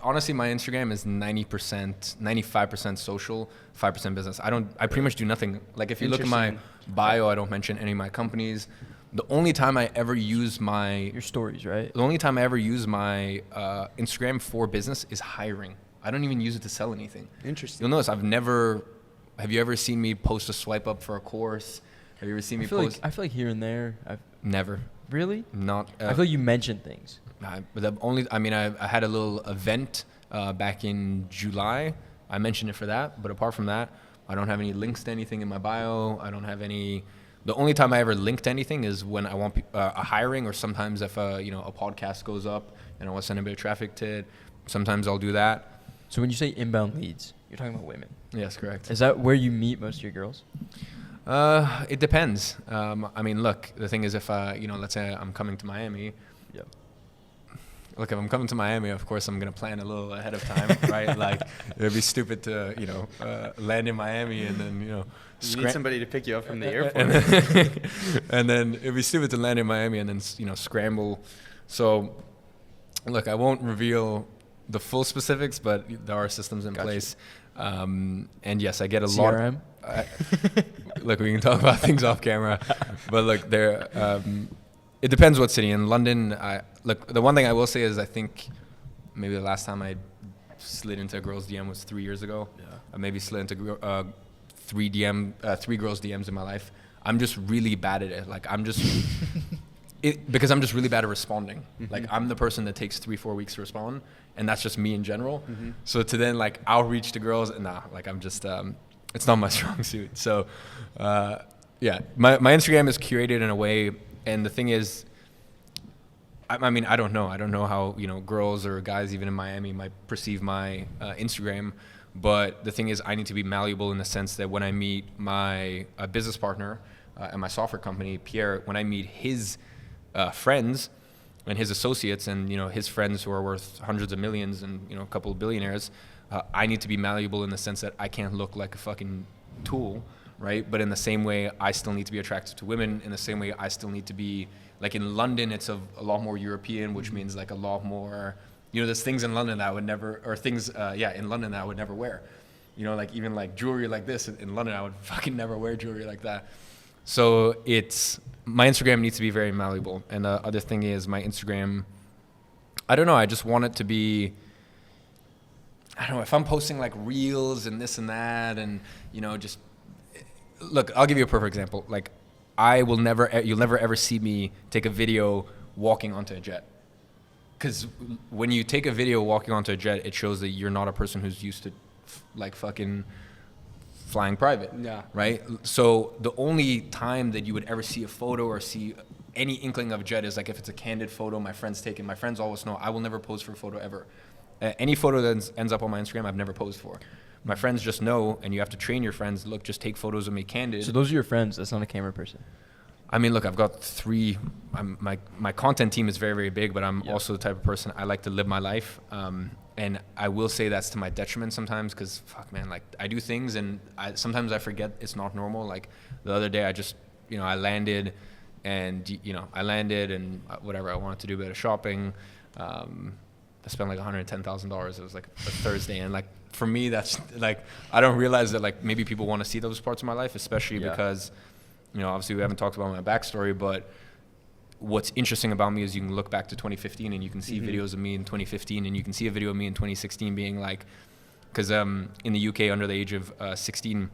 Honestly, my Instagram is 95% social, 5% business. I pretty much do nothing. Like if you look at my bio, I don't mention any of my companies. The only time I ever use your stories, right? The only time I ever use my Instagram for business is hiring. I don't even use it to sell anything. Interesting. You'll notice have you ever seen me post a swipe up for a course? Have you ever seen me post? I feel like here and there. Never. Really? Not. I feel like you mentioned things. I had a little event back in July. I mentioned it for that, but apart from that, I don't have any links to anything in my bio. I don't have any. The only time I ever linked anything is when I want a hiring, or sometimes if a podcast goes up and I want to send a bit of traffic to it. Sometimes I'll do that. So when you say inbound leads, you're talking about women. Yes, correct. Is that where you meet most of your girls? It depends. I mean, look, the thing is, if let's say I'm coming to Miami. Yep. Look, if I'm coming to Miami, of course I'm gonna plan a little ahead of time, right? Like it'd be stupid to land in Miami and then you need somebody to pick you up from the airport. And then it'd be stupid to land in Miami and then scramble. So Look, I won't reveal the full specifics, but there are systems in place. And yes, I get a CRM? lot. Look, we can talk about things off camera, but look, it depends what city. In London, the one thing I will say is I think maybe the last time I slid into a girl's DM was 3 years ago. Yeah. I maybe slid into three girls' DMs in my life. I'm just really bad at it. Like I'm just. Because I'm just really bad at responding. Like I'm the person that takes 3-4 weeks to respond, and that's just me in general. So to then like outreach to girls, like I'm just it's not my strong suit. So yeah, my Instagram is curated in a way, and the thing is, I mean I don't know how girls or guys even in Miami might perceive my Instagram, but the thing is I need to be malleable in the sense that when I meet my business partner at my software company, Pierre, when I meet his friends and his associates and his friends who are worth hundreds of millions and a couple of billionaires, I need to be malleable in the sense that I can't look like a fucking tool, right? But in the same way, I still need to be attractive to women. In the same way, I still need to be like in London. It's a lot more European, which means like a lot more. There's things in London that I would never, or things in London that I would never wear. Like even like jewelry like this in London, I would fucking never wear jewelry like that. So my Instagram needs to be very malleable. And the other thing is my Instagram, I don't know, I just want it to be, I don't know, if I'm posting like reels and this and that and, just, look, I'll give you a perfect example. Like you'll never ever see me take a video walking onto a jet. Because when you take a video walking onto a jet, it shows that you're not a person who's used to like fucking flying private, right? So the only time that you would ever see a photo or see any inkling of a jet is like if it's a candid photo my friend's taken. My friends always know I will never pose for a photo ever. Any photo that ends up on my Instagram, I've never posed for. My friends just know, and you have to train your friends, look, just take photos of me candid. So those are your friends, that's not a camera person? I mean, look, I've got three. My content team is very, very big, but I'm also the type of person I like to live my life. And I will say that's to my detriment sometimes because, fuck, man, like I do things and sometimes I forget it's not normal. Like the other day I just, I landed and, whatever, I wanted to do a bit of shopping. I spent like $110,000. It was like a Thursday. And like, for me, that's like, I don't realize that like maybe people want to see those parts of my life, especially because, obviously we haven't talked about my backstory, but what's interesting about me is you can look back to 2015 and you can see videos of me in 2015 and you can see a video of me in 2016 being like, because in the UK under the age of 16,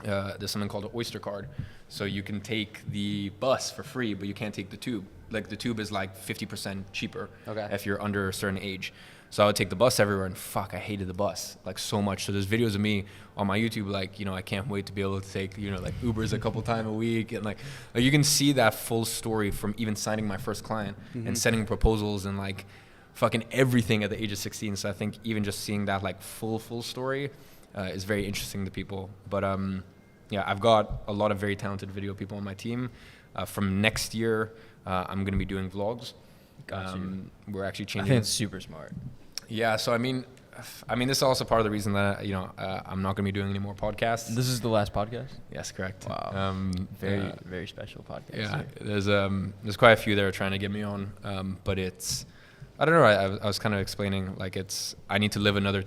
there's something called an Oyster card. So you can take the bus for free, but you can't take the tube. Like the tube is like 50% cheaper if you're under a certain age. So I would take the bus everywhere and fuck, I hated the bus like so much. So there's videos of me on my YouTube like, I can't wait to be able to take, like Ubers a couple times a week. And like you can see that full story from even signing my first client and sending proposals and like fucking everything at the age of 16. So I think even just seeing that like full story is very interesting to people. But yeah, I've got a lot of very talented video people on my team. From next year, I'm going to be doing vlogs. We're actually changing. I think it's super smart. Yeah, so I mean, this is also part of the reason that I'm not going to be doing any more podcasts. This is the last podcast? Yes, correct. Wow. Very special podcast. Yeah, there's quite a few that are trying to get me on, but it's, I don't know. I was kind of explaining like I need to live another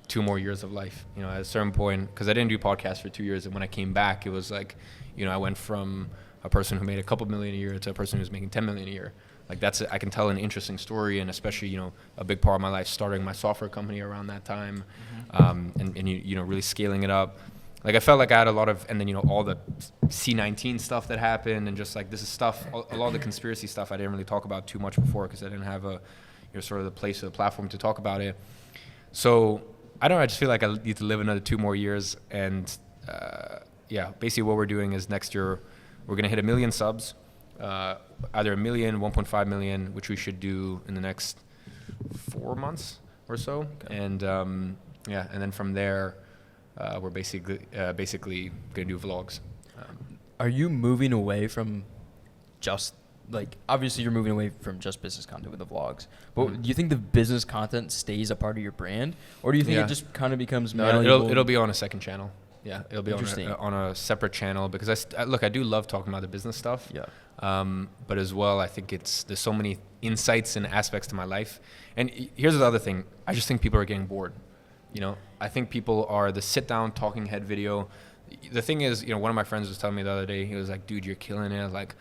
2 more years of life. At a certain point, because I didn't do podcasts for 2 years, and when I came back, it was like, I went from a person who made a couple million a year to a person who's making 10 million a year. Like I can tell an interesting story, and especially a big part of my life starting my software company around that time, and really scaling it up. Like I felt like I had a lot of, and then all the C19 stuff that happened, and just like this is stuff, a lot of the conspiracy stuff I didn't really talk about too much before because I didn't have a sort of the place or the platform to talk about it. So I don't know, I just feel like I need to live another 2 more years, and yeah, basically what we're doing is next year we're gonna hit 1 million subs. Either 1 million, 1.5 million, which we should do in the next 4 months or so. Okay. And yeah, and then from there, we're basically gonna do vlogs. Are you moving away from just like, obviously you're moving away from just business content with the vlogs, but do you think the business content stays a part of your brand, or do you think it just kind of becomes malleable? It'll be on a second channel. Yeah, it'll be Interesting. on a separate channel because look, I do love talking about the business stuff. Yeah. But as well, I think there's so many insights and aspects to my life. And here's the other thing. I just think people are getting bored. You know, I think people are the sit down talking head video. The thing is, you know, one of my friends was telling me the other day, he was like, dude, you're killing it. Like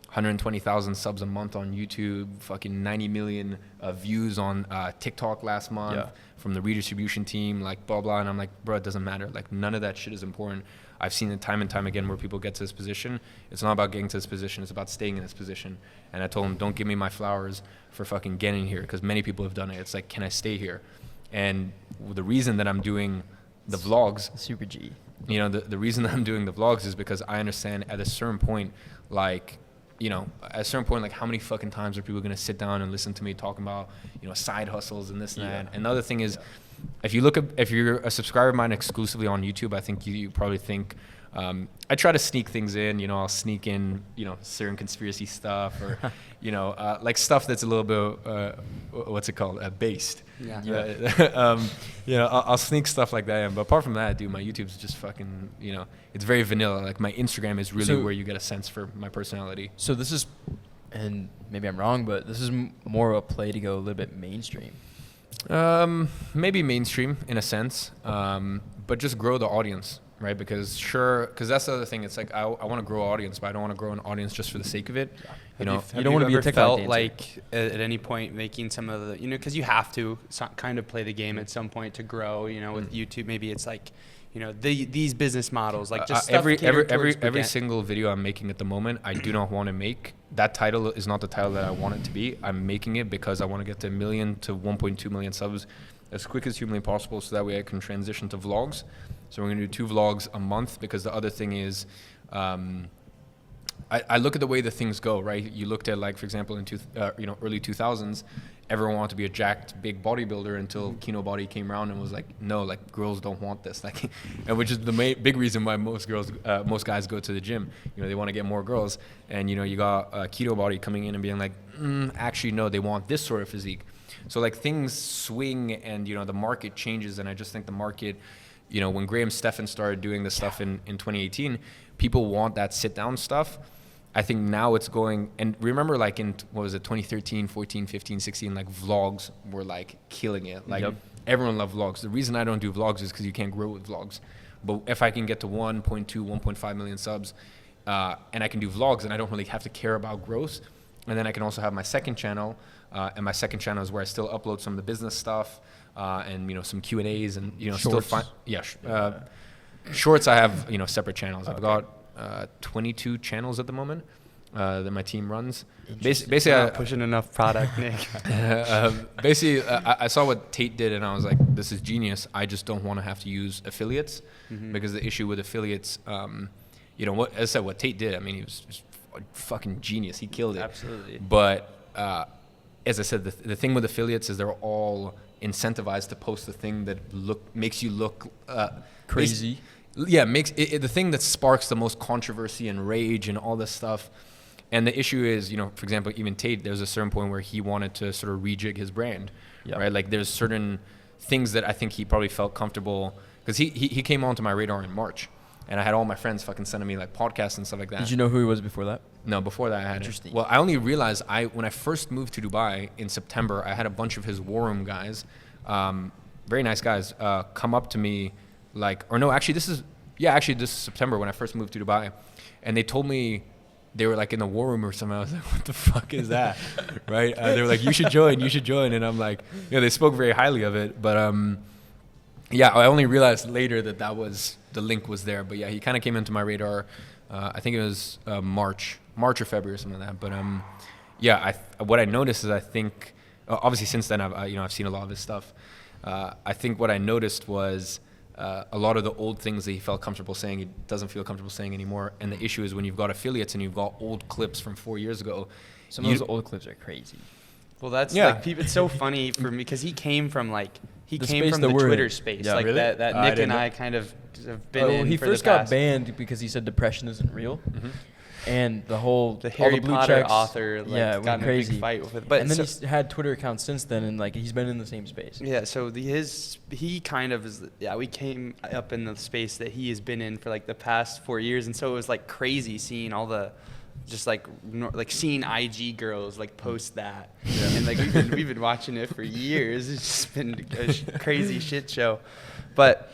120,000 subs a month on YouTube, fucking 90 million views on TikTok last month from the redistribution team, like blah, blah. And I'm like, bro, it doesn't matter. Like none of that shit is important. I've seen it time and time again where people get to this position. It's not about getting to this position. It's about staying in this position. And I told him, don't give me my flowers for fucking getting here, because many people have done it. It's like, can I stay here? And the reason that I'm doing the vlogs, Super G. you know, the reason that I'm doing the vlogs is because I understand at a certain point, like, you know, at a certain point, like how many fucking times are people going to sit down and listen to me talking about, you know, side hustles and this and that. And the other thing is, if you're a subscriber of mine exclusively on YouTube, I think you probably think, I try to sneak things in, you know, I'll sneak in, you know, certain conspiracy stuff or, you know, like stuff that's a little bit, what's it called? Based. Yeah. You know, I'll sneak stuff like that in. But apart from that, dude, my YouTube's just fucking, you know, it's very vanilla. Like my Instagram is really where you get a sense for my personality. So this is, and maybe I'm wrong, but this is more of a play to go a little bit mainstream. Maybe mainstream in a sense, but just grow the audience, right? Because that's the other thing. It's like I want to grow audience, but I don't want to grow an audience just for the sake of it. You know, you don't want to be a TikTok felt dancer. like at any point making some of the, you know, because you have to kind of play the game at some point to grow. You know, with YouTube, maybe it's like, you know, these business models, like just stuff every single video I'm making at the moment, I do not want to make. That title is not the title that I want it to be. I'm making it because I want to get to 1 million to 1.2 million subs as quick as humanly possible, so that way I can transition to vlogs. So we're gonna do 2 vlogs a month, because the other thing is, I look at the way that things go, right? You looked at, like, for example, in early 2000s, everyone wanted to be a jacked big bodybuilder until Kino Body came around and was like, no, like girls don't want this, like, and which is the big reason why most guys go to the gym. You know, they want to get more girls, and you know, you got Keto Body coming in and being like, actually no, they want this sort of physique. So like things swing, and you know, the market changes, and I just think the market, you know, when Graham Stephan started doing this stuff in 2018, people want that sit down stuff. I think now it's going, and remember, like in, 2013, 14, 15, 16, like vlogs were like killing it. Like everyone loved vlogs. The reason I don't do vlogs is because you can't grow with vlogs. But if I can get to 1.2, 1.5 million subs, and I can do vlogs, and I don't really have to care about growth, and then I can also have my second channel, and my second channel is where I still upload some of the business stuff, and you know, some Q&As, and you know, Shorts. Shorts. I have, you know, separate channels. I've got 22 channels at the moment that my team runs. Basically, not pushing enough product, Nick. Basically, I saw what Tate did, and I was like, this is genius. I just don't want to have to use affiliates, because the issue with affiliates, you know, as I said, what Tate did, I mean, he was just fucking genius. He killed it. Absolutely. But as I said, the thing with affiliates is they're all incentivized to post the thing that makes you look Crazy. Makes it the thing that sparks the most controversy and rage and all this stuff. And the issue is, you know, for example, even Tate, there's a certain point where he wanted to sort of rejig his brand, right? Like there's certain things that I think he probably felt comfortable, because he came onto my radar in March, and I had all my friends fucking sending me like podcasts and stuff like that. Did you know who he was before that? No, before that I had Interesting. Well, I only realized when I first moved to Dubai in September, I had a bunch of his War Room guys, very nice guys, come up to me like, or no, actually this is September when I first moved to Dubai, and they told me, they were like in the War Room or something. I was like, what the fuck is that? Right? They were like, you should join. And I'm like, you know, they spoke very highly of it, but I only realized later that was, the link was there. But yeah, he kind of came into my radar, I think it was March or February or something like that. But what I noticed is, I think, obviously since then I've seen a lot of his stuff. I think what I noticed was, a lot of the old things that he felt comfortable saying, he doesn't feel comfortable saying anymore. And the issue is when you've got affiliates and you've got old clips from 4 years ago. Some of those old clips are crazy. Well, that's Yeah. like it's so funny for me because he came from The the Twitter space, Yeah. like Really? that I Nick didn't and know. I kind of have been in. He for first the got past. banned because he said depression isn't real, and the whole The all Harry blue Potter checks, author, yeah, got went in a crazy. big fight with. But And then so, he's had Twitter accounts since then, and like he's been in the same space. yeah, so he kind of is. Yeah, we came up in the space that he has been in for like the past 4 years, and so it was like crazy seeing all the. Just like seeing IG girls like post that, and like we've been watching it for years. It's just been a crazy shit show. But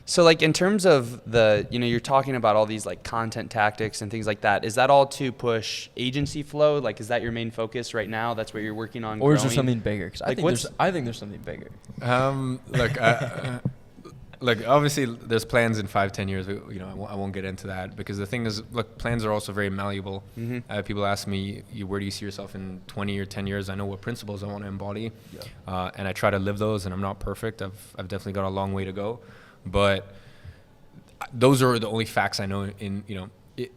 so like in terms of you're talking about all these like content tactics and things like that. Is that all to push agency flow? Like, is that your main focus right now? That's what you're working on. Or is there growing? something bigger? Because Like, I think there's something bigger. Look, obviously, there's plans in 5-10 years. I won't get into that because the thing is, look, plans are also very malleable. Mm-hmm. People ask me, where do you see yourself in 20 or 10 years? I know what principles I want to embody, and I try to live those. And I'm not perfect. I've definitely got a long way to go, but those are the only facts I know.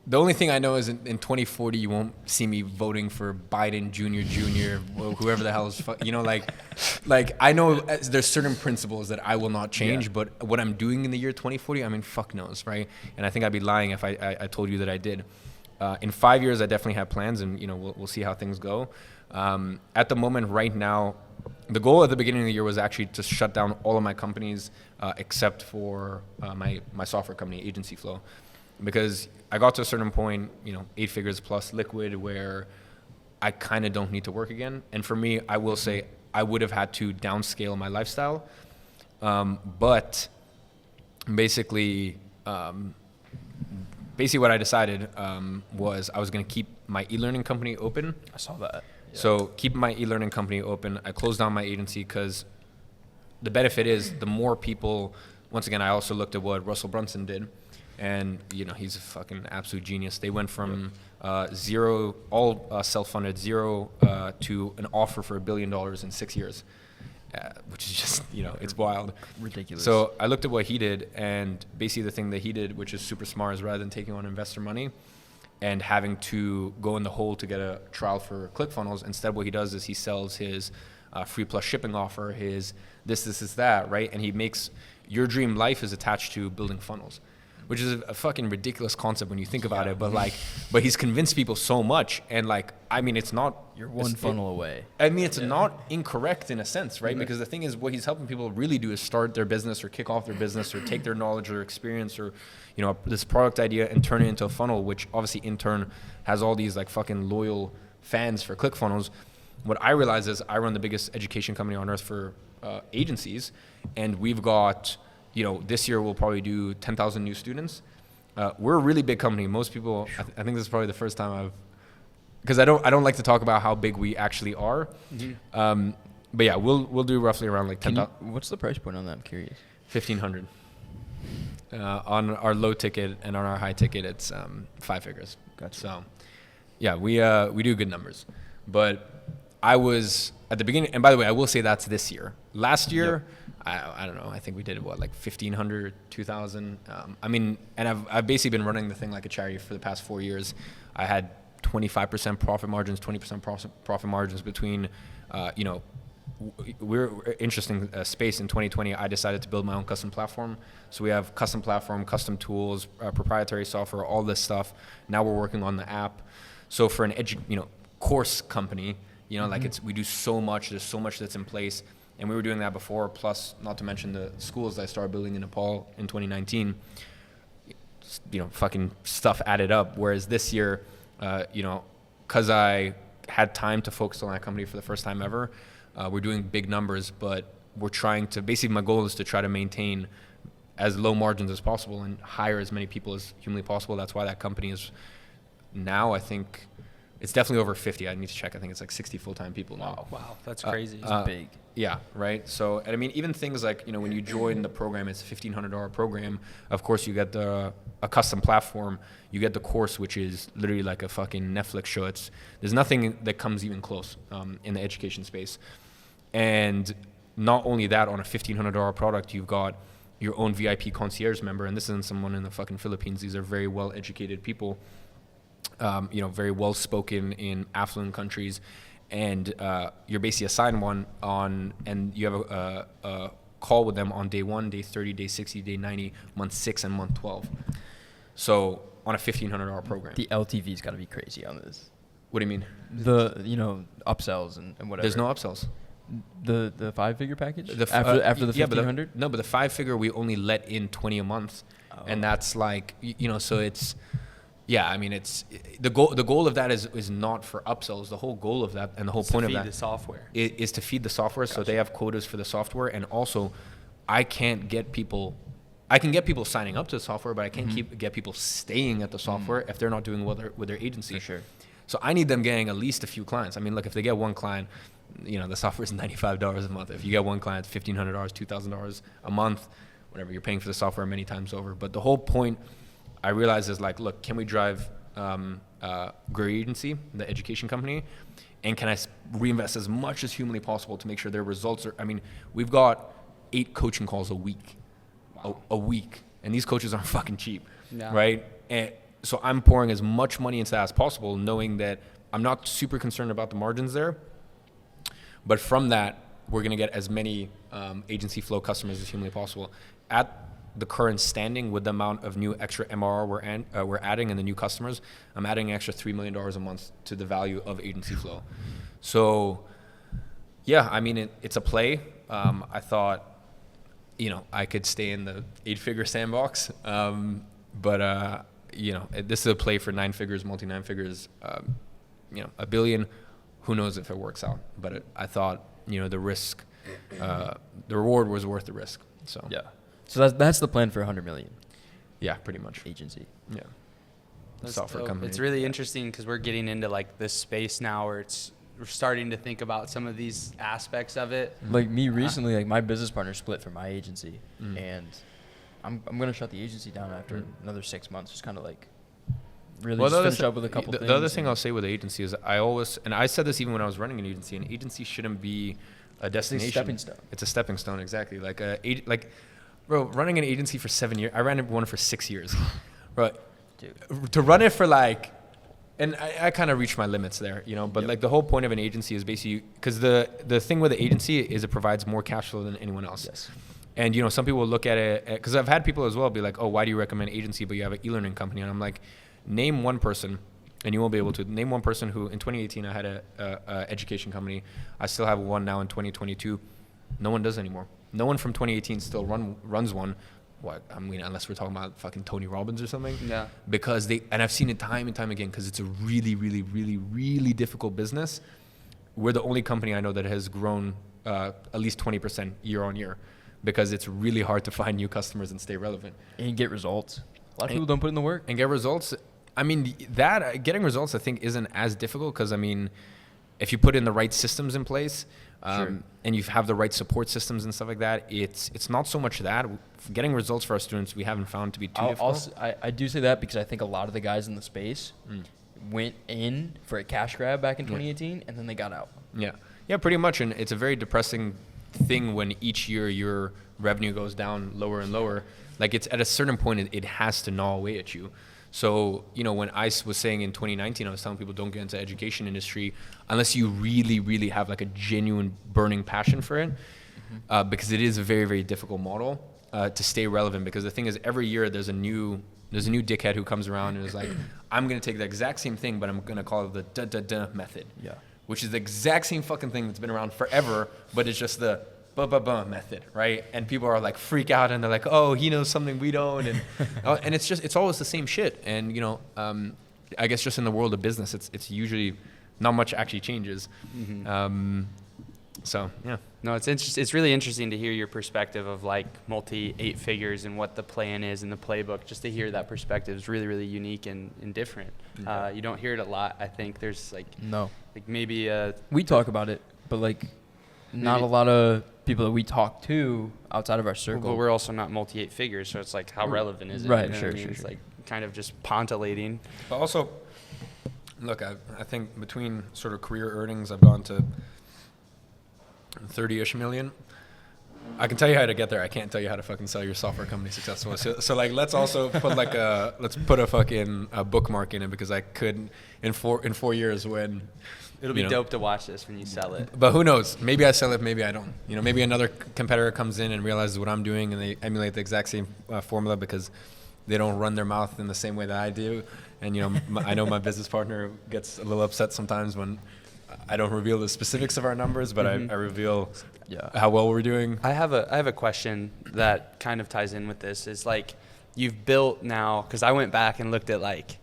The only thing I know is in 2040, you won't see me voting for Biden Jr., whoever the hell is, like I know there's certain principles that I will not change, but what I'm doing in the year 2040, I mean, fuck knows, right? And I think I'd be lying if I told you that I did. In 5 years, I definitely have plans, and we'll see how things go. At the moment, right now, the goal at the beginning of the year was actually to shut down all of my companies except for my software company, Agency Flow. Because I got to a certain point, 8 figures plus liquid, where I kind of don't need to work again. And for me, I will say I would have had to downscale my lifestyle. But basically what I decided was I was going to keep my e-learning company open. I saw that. Yeah. So keep my e-learning company open. I closed down my agency because the benefit is the more people, once again, I also looked at what Russell Brunson did. And, he's a fucking absolute genius. They went from zero, all self-funded, zero to an offer for $1 billion in 6 years, which is just, it's wild. Ridiculous. So I looked at what he did, and basically the thing that he did, which is super smart, is rather than taking on investor money and having to go in the hole to get a trial for ClickFunnels, instead what he does is he sells his free plus shipping offer, his this, that, right? And he makes your dream life is attached to building funnels, which is a fucking ridiculous concept when you think about it. But he's convinced people so much. And it's not... You're one funnel away. It's not incorrect in a sense, right? Mm-hmm. Because the thing is, what he's helping people really do is start their business or kick off their business or take their knowledge or experience or, this product idea and turn it into a funnel, which obviously in turn has all these fucking loyal fans for ClickFunnels. What I realize is I run the biggest education company on earth for agencies, and we've got... this year we'll probably do 10,000 new students. We're a really big company. Most people, I think this is probably the first time because I don't like to talk about how big we actually are. Mm-hmm. But yeah, we'll do roughly around 10,000. What's the price point on that? I'm curious. 1,500. On our low ticket and on our high ticket, it's 5 figures. Gotcha. So yeah, we do good numbers. But I was at the beginning, and by the way, I will say that's this year. Last year, I don't know. I think we did 1,500, 2,000. And I've basically been running the thing like a charity for the past 4 years. I had 25% profit margins, 20% profit margins between, we're interesting space in 2020. I decided to build my own custom platform. So we have custom platform, custom tools, proprietary software, all this stuff. Now we're working on the app. So for an course company, we do so much. There's so much that's in place. And we were doing that before, plus not to mention the schools that I started building in Nepal in 2019, fucking stuff added up. Whereas this year, because I had time to focus on that company for the first time ever, we're doing big numbers, but we're trying to, basically my goal is to try to maintain as low margins as possible and hire as many people as humanly possible. That's why that company is now, I think, it's definitely over 50. I need to check. I think it's 60 full-time people now. Wow, that's crazy. It's big. Yeah, right. So, and even things like, when you join the program, it's a $1,500 program. Of course, you get a custom platform. You get the course, which is literally like a fucking Netflix show. There's nothing that comes even close in the education space. And not only that, on a $1,500 product, you've got your own VIP concierge member. And this isn't someone in the fucking Philippines. These are very well-educated people. Very well spoken in affluent countries, and you're basically assigned one on, and you have a call with them on day 1, day 30, day 60, day 90, month 6, and month 12. So on a $1,500 program. The LTV's got to be crazy on this. What do you mean? The upsells and whatever. There's no upsells. The 5-figure package After the 1,500. No, but the 5-figure we only let in 20 a month, and that's like so it's. Yeah, I mean, it's the goal. The goal of that is not for upsells. The whole goal of that and the whole point of that the software is to feed the software. Gotcha. So they have quotas for the software, and also, I can get people signing up to the software, but I can't get people staying at the software if they're not doing well with their agency. For sure. So I need them getting at least a few clients. I mean, look, if they get one client, the software is $95 a month. If you get one client, it's $1,500, $2,000 a month, whatever. You're paying for the software many times over. But the whole point I realized is like, look, can we drive Great Agency, the education company, and can I reinvest as much as humanly possible to make sure their results are, I mean, we've got 8 coaching calls a week, a week, and these coaches aren't fucking cheap, right? And so I'm pouring as much money into that as possible, knowing that I'm not super concerned about the margins there, but from that, we're going to get as many agency flow customers as humanly possible. At the current standing, with the amount of new extra MRR we're adding and the new customers, I'm adding an extra $3 million a month to the value of agency flow. So, yeah, I mean, it's a play. I thought, I could stay in the 8-figure sandbox, but this is a play for 9 figures, multi 9 figures, $1 billion. Who knows if it works out? But I thought, the risk, the reward was worth the risk. So yeah. So that's the plan for 100 million. Yeah, pretty much. Agency. Yeah. Software company. It's really interesting because we're getting into like this space now where we're starting to think about some of these aspects of it. Like me recently, like my business partner split from my agency, and I'm gonna shut the agency down after another 6 months. Just kind of like really just finish up with a couple things. The other thing I'll say with the agency is I said this even when I was running an agency shouldn't be a destination. It's a stepping stone. It's a stepping stone, exactly. Bro, running an agency for 7 years. I ran one for 6 years. Bro, dude. To run it for and I kind of reached my limits there, but like the whole point of an agency is basically, because the thing with the agency is it provides more cash flow than anyone else. Yes. And, some people will look at it, because I've had people as well be like, oh, why do you recommend agency, but you have an e-learning company? And I'm like, name one person, and you won't be able to. Name one person who, in 2018, I had a education company. I still have one now in 2022. No one does anymore. No one from 2018 still runs one. What? I mean, unless we're talking about fucking Tony Robbins or something. Yeah. Because and I've seen it time and time again, because it's a really, really, really, really difficult business. We're the only company I know that has grown at least 20% year on year, because it's really hard to find new customers and stay relevant. And get results. A lot of people don't put in the work. And get results. I mean, getting results, I think, isn't as difficult, because, I mean, if you put in the right systems in place, and you have the right support systems and stuff like that, it's not so much that. Getting results for our students, we haven't found to be too difficult. I do say that because I think a lot of the guys in the space went in for a cash grab back in 2018, and then they got out. Yeah, pretty much. And it's a very depressing thing when each year your revenue goes down lower and lower. Like, it's at a certain point, it has to gnaw away at you. So, when I was saying in 2019, I was telling people, don't get into the education industry unless you really, really have like a genuine burning passion for it, because it is a very, very difficult model to stay relevant. Because the thing is, every year there's a new dickhead who comes around and is like, I'm going to take the exact same thing, but I'm going to call it the da-da-da method, which is the exact same fucking thing that's been around forever, but it's just the method, right? And people are like freak out, and they're like, oh, he knows something we don't, and and it's always the same shit. And I guess just in the world of business, it's usually not much actually changes. So yeah, no, it's really interesting to hear your perspective of like multi 8 figures and what the plan is in the playbook. Just to hear that perspective is really, really unique and different. You don't hear it a lot. I think there's maybe we talk about it, but like not a lot of people that we talk to outside of our circle. But we're also not multi 8 figures, so it's like, how relevant is it? Right, you know sure. It's like kind of just pontillating. But also, look, I think between sort of career earnings, I've gone to 30-ish million. I can tell you how to get there. I can't tell you how to fucking sell your software company successfully. So like, let's also put like let's put a fucking bookmark in it, because I could in 4 years when It'll be dope to watch this when you sell it. But who knows? Maybe I sell it, maybe I don't. Maybe another competitor comes in and realizes what I'm doing, and they emulate the exact same formula because they don't run their mouth in the same way that I do. And I know my business partner gets a little upset sometimes when I don't reveal the specifics of our numbers, but I reveal how well we're doing. I have a question that kind of ties in with this. Is like, you've built now, because I went back and looked at like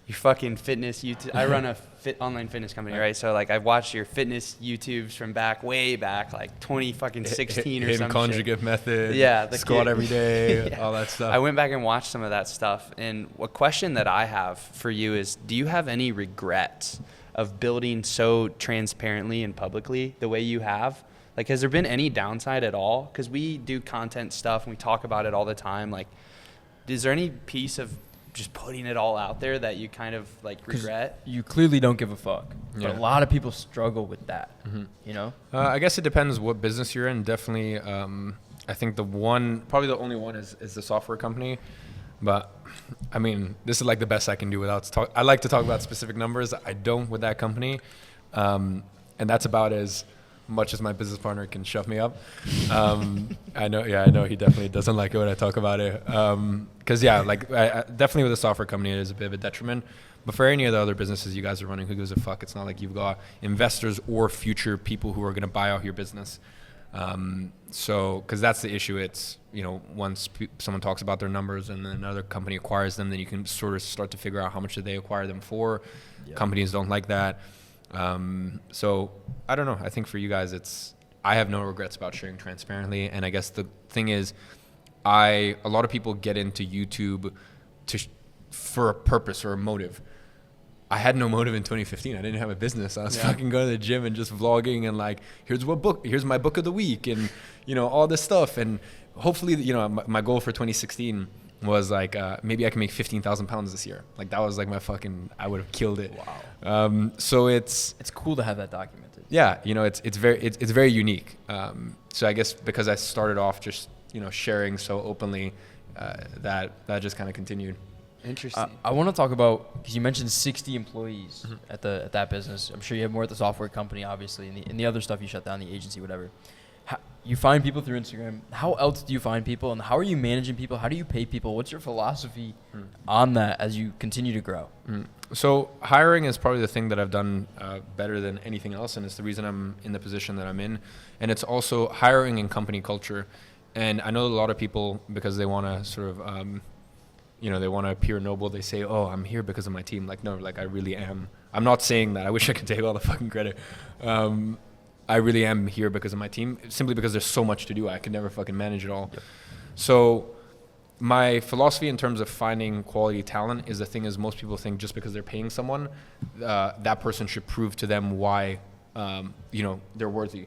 your fucking fitness YouTube. I run a online fitness company, right? So like, I've watched your fitness YouTubes from way back, like 2016 or something. Conjugate method. Yeah, the squat every day, yeah. all that stuff. I went back and watched some of that stuff, and a question that I have for you is, do you have any regrets of building so transparently and publicly the way you have? Like, has there been any downside at all? Because we do content stuff and we talk about it all the time. Like, is there any piece of just putting it all out there that you kind of like regret? You clearly don't give a fuck. Yeah. But a lot of people struggle with that, I guess it depends what business you're in. Definitely, I think probably the only one is the software company. But I mean, this is like the best I can do without talk. I like to talk about specific numbers. I don't with that company. And that's about as much as my business partner can shove me up. I know he definitely doesn't like it when I talk about it. Cause definitely with a software company, it is a bit of a detriment. But for any of the other businesses you guys are running, who gives a fuck? It's not like you've got investors or future people who are going to buy out your business. Cause that's the issue. It's, once someone talks about their numbers and then another company acquires them, then you can sort of start to figure out how much did they acquire them for. Yeah. Companies don't like that. So I don't know. I think for you guys, I have no regrets about sharing transparently. And I guess the thing is, a lot of people get into YouTube for a purpose or a motive. I had no motive in 2015. I didn't have a business. I was fucking going to the gym and just vlogging and like, here's my book of the week and, all this stuff. And hopefully, my goal for 2016 was like, maybe I can make 15,000 pounds this year. Like that was like I would have killed it. Wow. So it's cool to have that documented. Yeah. It's very unique. So I guess because I started off just, sharing so openly, that just kind of continued. Interesting. I want to talk about, because you mentioned 60 employees at that business. I'm sure you have more at the software company, obviously, and the other stuff you shut down, the agency, whatever. You find people through Instagram. How else do you find people, and how are you managing people? How do you pay people? What's your philosophy on that as you continue to grow? So hiring is probably the thing that I've done better than anything else, and it's the reason I'm in the position that I'm in. And it's also hiring and company culture. And I know a lot of people, because they want to sort of they want to appear noble. They say, oh, I'm here because of my team. Like, no, like I really am. I'm not saying that. I wish I could take all the fucking credit. I really am here because of my team, simply because there's so much to do. I could never fucking manage it all. Yep. So my philosophy in terms of finding quality talent is the thing is most people think just because they're paying someone, that person should prove to them why, they're worthy.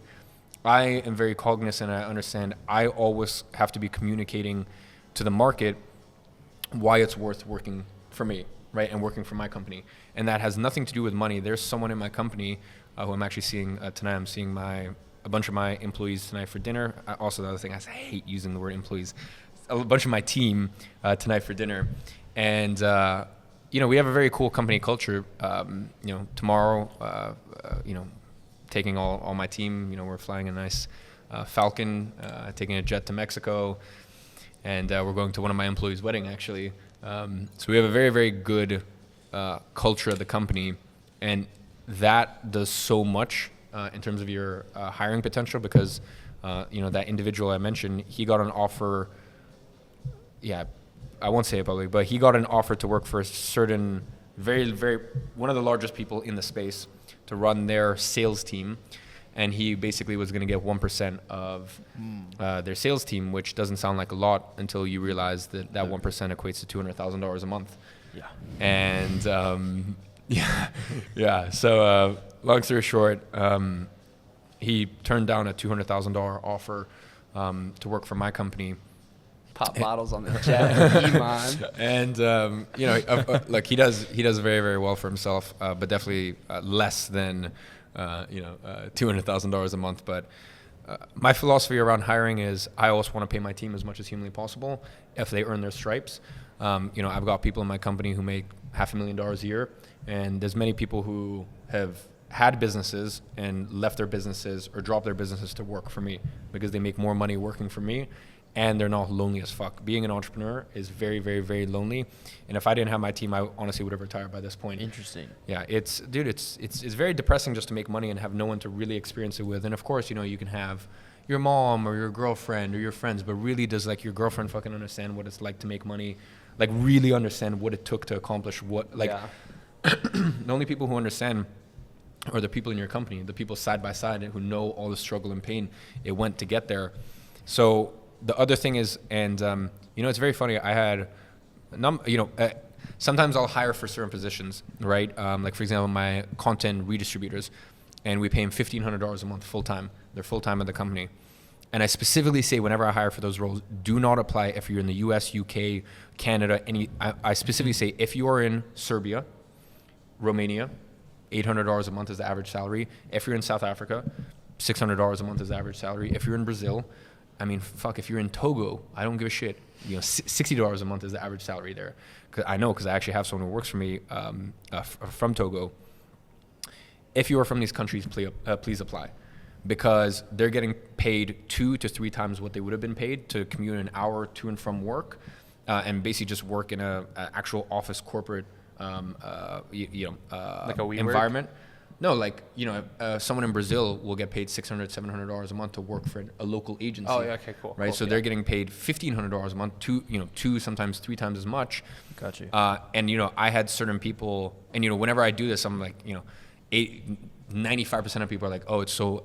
I am very cognizant and I understand I always have to be communicating to the market why it's worth working for me, right, and working for my company. And that has nothing to do with money. There's someone in my company who I'm actually seeing tonight. I'm seeing a bunch of my employees tonight for dinner. Also, the other thing, I hate using the word employees. A bunch of my team tonight for dinner. And, we have a very cool company culture. Tomorrow, taking all my team, we're flying a nice Falcon, taking a jet to Mexico. And we're going to one of my employees' wedding, actually. So we have a very, very good culture at the company. And that does so much in terms of your hiring potential because, that individual I mentioned, he got an offer. Yeah, I won't say it publicly, but he got an offer to work for a certain one of the largest people in the space to run their sales team. And he basically was going to get 1% of their sales team, which doesn't sound like a lot until you realize that 1% equates to $200,000 a month. Yeah. And yeah. So long story short, he turned down a $200,000 offer to work for my company. Pop bottles on the jet, Iman. And like he does very, very well for himself, but definitely less than $200,000 a month. But my philosophy around hiring is I always want to pay my team as much as humanly possible if they earn their stripes. I've got people in my company who make $500,000 a year, and there's many people who have had businesses and left their businesses or dropped their businesses to work for me because they make more money working for me, and they're not lonely as fuck. Being an entrepreneur is very, very, very lonely. And if I didn't have my team, I honestly would have retired by this point. Interesting. Yeah, it's very depressing just to make money and have no one to really experience it with. And of course, you can have your mom or your girlfriend or your friends, but really does like your girlfriend fucking understand what it's like to make money? Like really understand what it took to accomplish what, like the only people who understand are the people in your company, the people side by side who know all the struggle and pain it went to get there. So the other thing is, and it's very funny. I had, sometimes I'll hire for certain positions, right? Like for example, my content redistributors, and we pay them $1,500 a month full time. They're full time at the company. And I specifically say whenever I hire for those roles, do not apply if you're in the US, UK, Canada, I specifically say if you are in Serbia, Romania, $800 a month is the average salary. If you're in South Africa, $600 a month is the average salary. If you're in Brazil, if you're in Togo, I don't give a shit. $60 a month is the average salary there. Because I actually have someone who works for me from Togo. If you are from these countries, please apply. Because they're getting paid 2 to 3 times what they would have been paid to commute an hour to and from work, and basically just work in a actual office corporate like a WeWork? environment. No, someone in Brazil will get paid $600, $700 a month to work for a local agency. Oh, yeah, okay, cool. Right, cool, so they're getting paid $1,500 a month, 2, sometimes 3 times as much. Gotcha. And I had certain people, and whenever I do this, I'm like, 95% of people are like, oh, it's so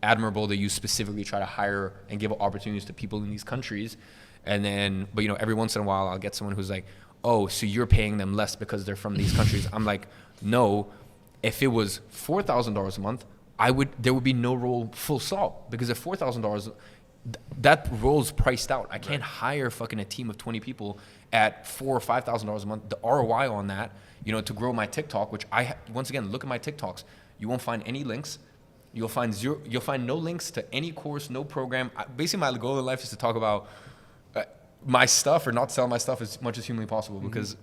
admirable that you specifically try to hire and give opportunities to people in these countries. And then, but every once in a while I'll get someone who's like, oh, so you're paying them less because they're from these countries. I'm like, no, if it was $4,000 a month, there would be no role full stop, because at $4,000, that role's priced out. I can't hire fucking a team of 20 people at $4,000 or $5,000 a month. The ROI on that, to grow my TikTok, which once again, look at my TikToks. You won't find any links. You'll find no links to any course, no program. Basically, my goal in life is to talk about my stuff or not sell my stuff as much as humanly possible, because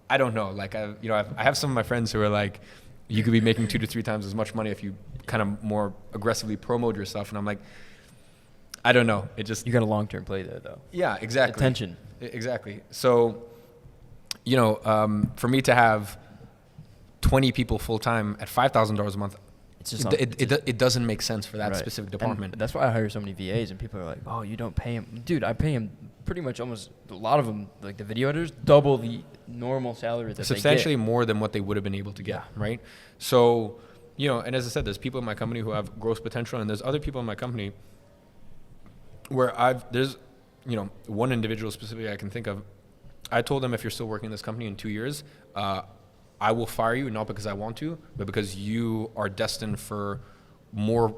I don't know. Like I have some of my friends who are like, you could be making 2 to 3 times as much money if you kind of more aggressively promote your stuff. And I'm like, I don't know. It just, you got a long-term play there though. Yeah, exactly. Attention. Exactly. So, for me to have 20 people full time at $5,000 a month, it's just it doesn't make sense for that specific department. And that's why I hire so many VAs, and people are like, "Oh, you don't pay him, dude." I pay him pretty much almost a lot of them, like the video editors, double the normal salary that substantially they get. More than what they would have been able to get, right? So, and as I said, there's people in my company who have growth potential, and there's other people in my company where there's one individual specifically I can think of. I told them, if you're still working in this company in 2 years, I will fire you, not because I want to, but because you are destined for more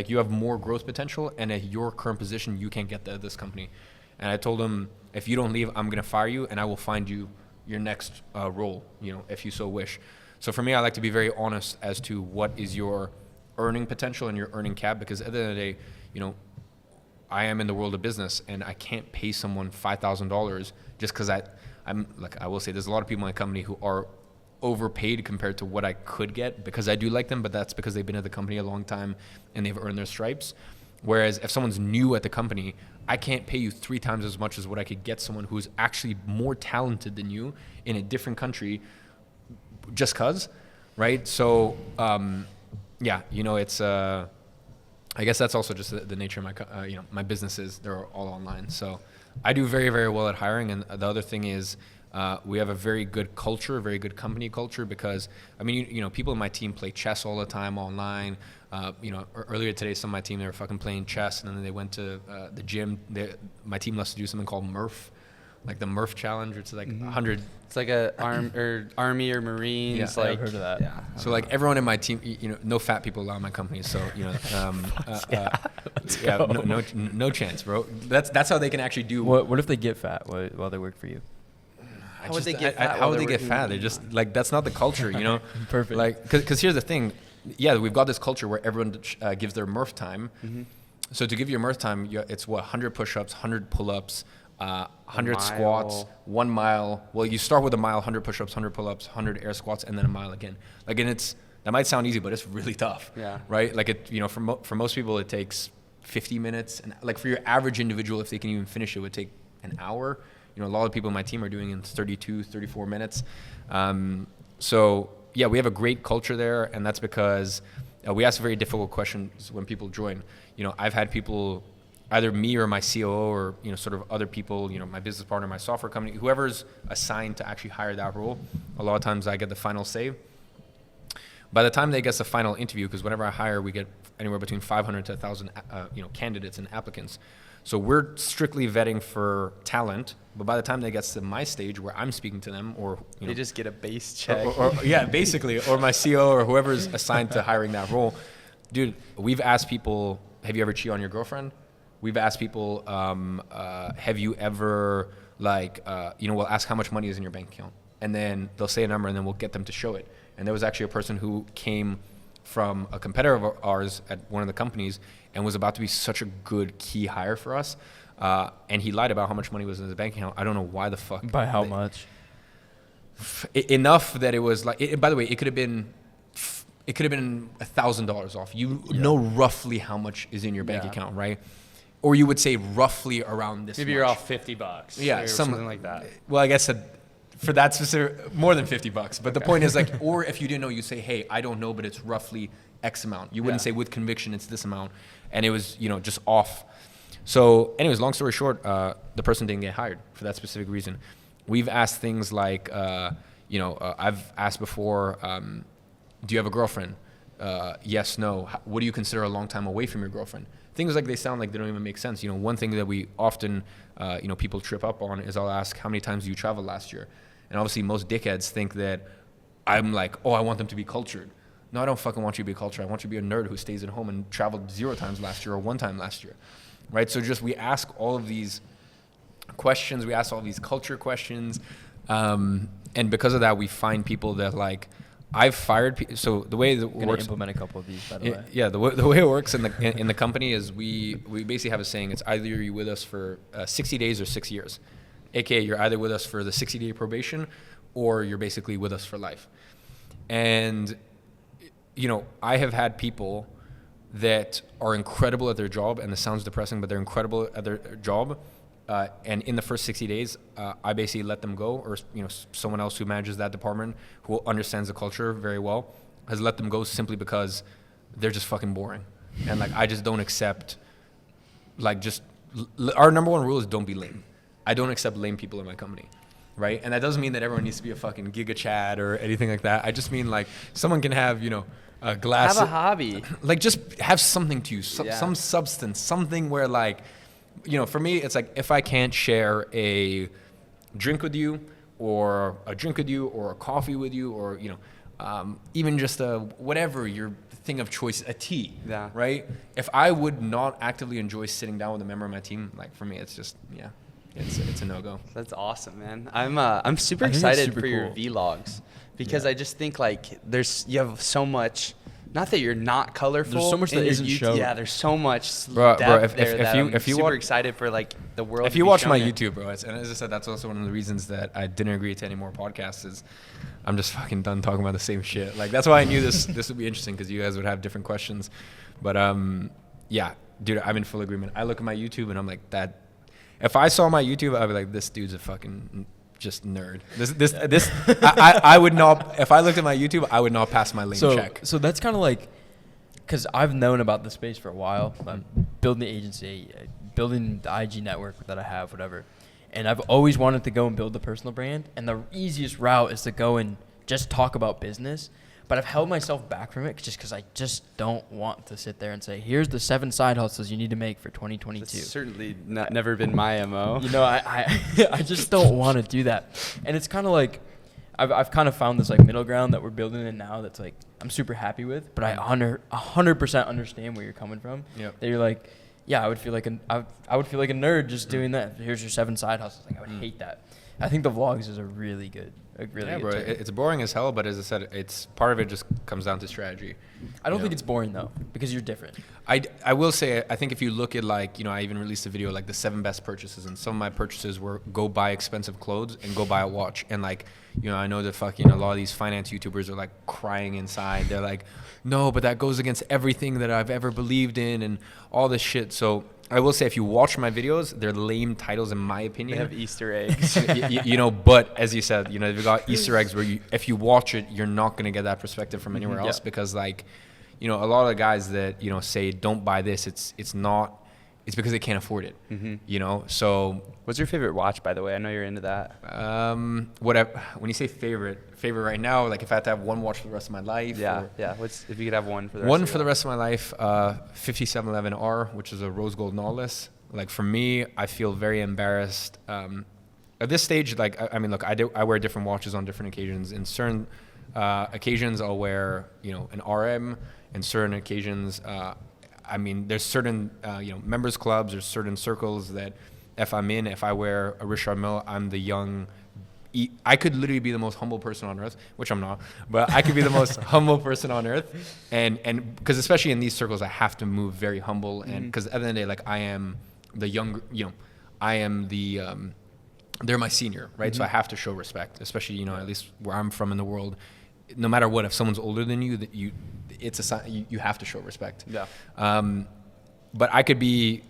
you have more growth potential, and at your current position, you can't get that at this company. And I told him, if you don't leave, I'm going to fire you, and I will find you your next role, if you so wish. So for me, I like to be very honest as to what is your earning potential and your earning cap, because at the end of the day, I am in the world of business, and I can't pay someone $5,000 just because I'm like, I will say there's a lot of people in my company who are overpaid compared to what I could get, because I do like them, but that's because they've been at the company a long time and they've earned their stripes. Whereas if someone's new at the company, I can't pay you 3 times as much as what I could get someone who's actually more talented than you in a different country, just cause, right? So, it's I guess that's also just the nature of my my businesses. They're all online, so I do very, very well at hiring. And the other thing is, we have a very good culture, a very good company culture, because people in my team play chess all the time online. Earlier today, some of my team, they were fucking playing chess, and then they went to the gym. My team loves to do something called Murph, like the Murph challenge. It's like 100. It's like a army or Marines. Yeah, I've heard of that. Yeah. So like everyone in my team, no fat people allowed in my company. So no chance, bro. That's how they can actually do. What if they get fat while they work for you? How would they get fat? How would they get fat? They're just like, that's not the culture, Perfect. Like, because here's the thing. Yeah, we've got this culture where everyone gives their Murph time. So to give you a mirth time, it's what, 100 push-ups, 100 pull-ups, 100 mile. squats, 1 mile. Well, you start with a mile, 100 push-ups, 100 pull-ups, 100 air squats, and then a mile again. Like, and that might sound easy, but it's really tough. Yeah. Right? Like, for most people, it takes 50 minutes. And like for your average individual, if they can even finish it, would take an hour. A lot of people in my team are doing in 32, 34 minutes. So yeah, we have a great culture there, and that's because we ask very difficult questions when people join. I've had people, either me or my COO or sort of other people, my business partner, my software company, whoever's assigned to actually hire that role. A lot of times I get the final say. By the time they get the final interview, because whenever I hire, we get anywhere between 500 to 1,000 candidates and applicants. So we're strictly vetting for talent, but by the time they get to my stage where I'm speaking to them, or they just get a base check, yeah, basically, or my CEO or whoever's assigned to hiring that role, dude. We've asked people, have you ever cheated on your girlfriend? We've asked people, have you ever we'll ask how much money is in your bank account, and then they'll say a number, and then we'll get them to show it. And there was actually a person who came from a competitor of ours at one of the companies and was about to be such a good key hire for us. And he lied about how much money was in his bank account. I don't know why the fuck. By how much? Enough that it was like, by the way, it could have been $1,000 off. You know roughly how much is in your bank account, right? Or you would say roughly around this Maybe much. you're off $50. Yeah, or something like that. Well, I guess for that specific, more than $50. But the point is, like, or if you didn't know, you say, hey, I don't know, but it's roughly X amount. You wouldn't say with conviction it's this amount. And it was, just off. So anyways, long story short, the person didn't get hired for that specific reason. We've asked things like, I've asked before, do you have a girlfriend? Yes, no. What do you consider a long time away from your girlfriend? Things like they sound like they don't even make sense. One thing that we often, people trip up on is I'll ask, how many times do you travel last year? And obviously most dickheads think that I'm like, oh, I want them to be cultured. No, I don't fucking want you to be cultured. I want you to be a nerd who stays at home and traveled 0 times last year or 1 time last year, right? So we ask all of these questions. We ask all these culture questions. And because of that, we find people that like, I've fired people. So the way that it works, implement a couple of these, by the way. Yeah, the way it works in the company is we basically have a saying. It's either you're with us for 60 days or 6 years, aka you're either with us for the 60-day probation, or you're basically with us for life. And I have had people that are incredible at their job, and this sounds depressing, but they're incredible at their job. And in the first 60 days, I basically let them go, or someone else who manages that department, who understands the culture very well, has let them go simply because they're just fucking boring, and like I just don't accept. Our number one rule is don't be lame. I don't accept lame people in my company, right? And that doesn't mean that everyone needs to be a fucking Giga Chad or anything like that. I just mean like someone can have a glass. Have a hobby. Like just have something to you, some substance, something where like. For me, it's like if I can't share a drink with you or a coffee with you or, even just whatever your thing of choice, a tea, right? If I would not actively enjoy sitting down with a member of my team, like for me, it's just, it's a no-go. That's awesome, man. I'm super excited for your vlogs because I just think like you have so much. Not that you're not colorful. There's so much that isn't shown. Yeah, there's so much bro, depth there if that you I'm super excited for like the world. If you watch my YouTube, bro, and as I said, that's also one of the reasons that I didn't agree to any more podcasts is I'm just fucking done talking about the same shit. Like that's why I knew this would be interesting because you guys would have different questions. But yeah, dude, I'm in full agreement. I look at my YouTube and I'm like that. If I saw my YouTube, I'd be like, this dude's a fucking just nerd. I would not. If I looked at my YouTube, I would not pass my lane check. So that's kind of like, because I've known about the space for a while. I'm building the agency, building the IG network that I have, whatever. And I've always wanted to go and build the personal brand. And the easiest route is to go and just talk about business. But I've held myself back from it just because I just don't want to sit there and say, here's the 7 side hustles you need to make for 2022. That's certainly never been my MO. I just don't want to do that. And it's kind of like, I've kind of found this like middle ground that we're building in now that's like, I'm super happy with, but I 100% understand where you're coming from. Yep. That you're like, yeah, I would feel like a nerd just doing that. Here's your 7 side hustles. Like I would hate that. I think the vlogs is a really good Yeah, bro. term. It's boring as hell, but as I said, it's part of it just comes down to strategy. I don't you think know? it's boring though, because you're different. I will say, I think if you look at like, I even released a video like the 7 best purchases, and some of my purchases were go buy expensive clothes and go buy a watch. And like, I know that fucking a lot of these finance YouTubers are like crying inside. They're like, no, but that goes against everything that I've ever believed in and all this shit. So I will say, if you watch my videos, they're lame titles in my opinion. They have Easter eggs. But as you said, they've got Easter eggs where if you watch it, you're not going to get that perspective from anywhere else, because like, a lot of the guys that, say don't buy this, it's because they can't afford it, so. What's your favorite watch, by the way? I know you're into that. When you say favorite right now, like if I had to have one watch for the rest of my life. Yeah. If you could have one for the rest one of for the rest of my life, 5711R, which is a rose gold nautilus. Like for me, I feel very embarrassed. At this stage, like, look, I wear different watches on different occasions. In certain occasions, I'll wear, an RM. In certain occasions, there's certain, members clubs or certain circles that if I wear a Richard Mille, I'm the young. I could literally be the most humble person on earth, which I'm not, but I could be the most humble person on earth. And because especially in these circles, I have to move very humble. And because at the end of the day, like I am the young, I am the, they're my senior, right? So I have to show respect, especially, at least where I'm from in the world. No matter what, if someone's older than you, it's a sign, you have to show respect. Yeah. But I could be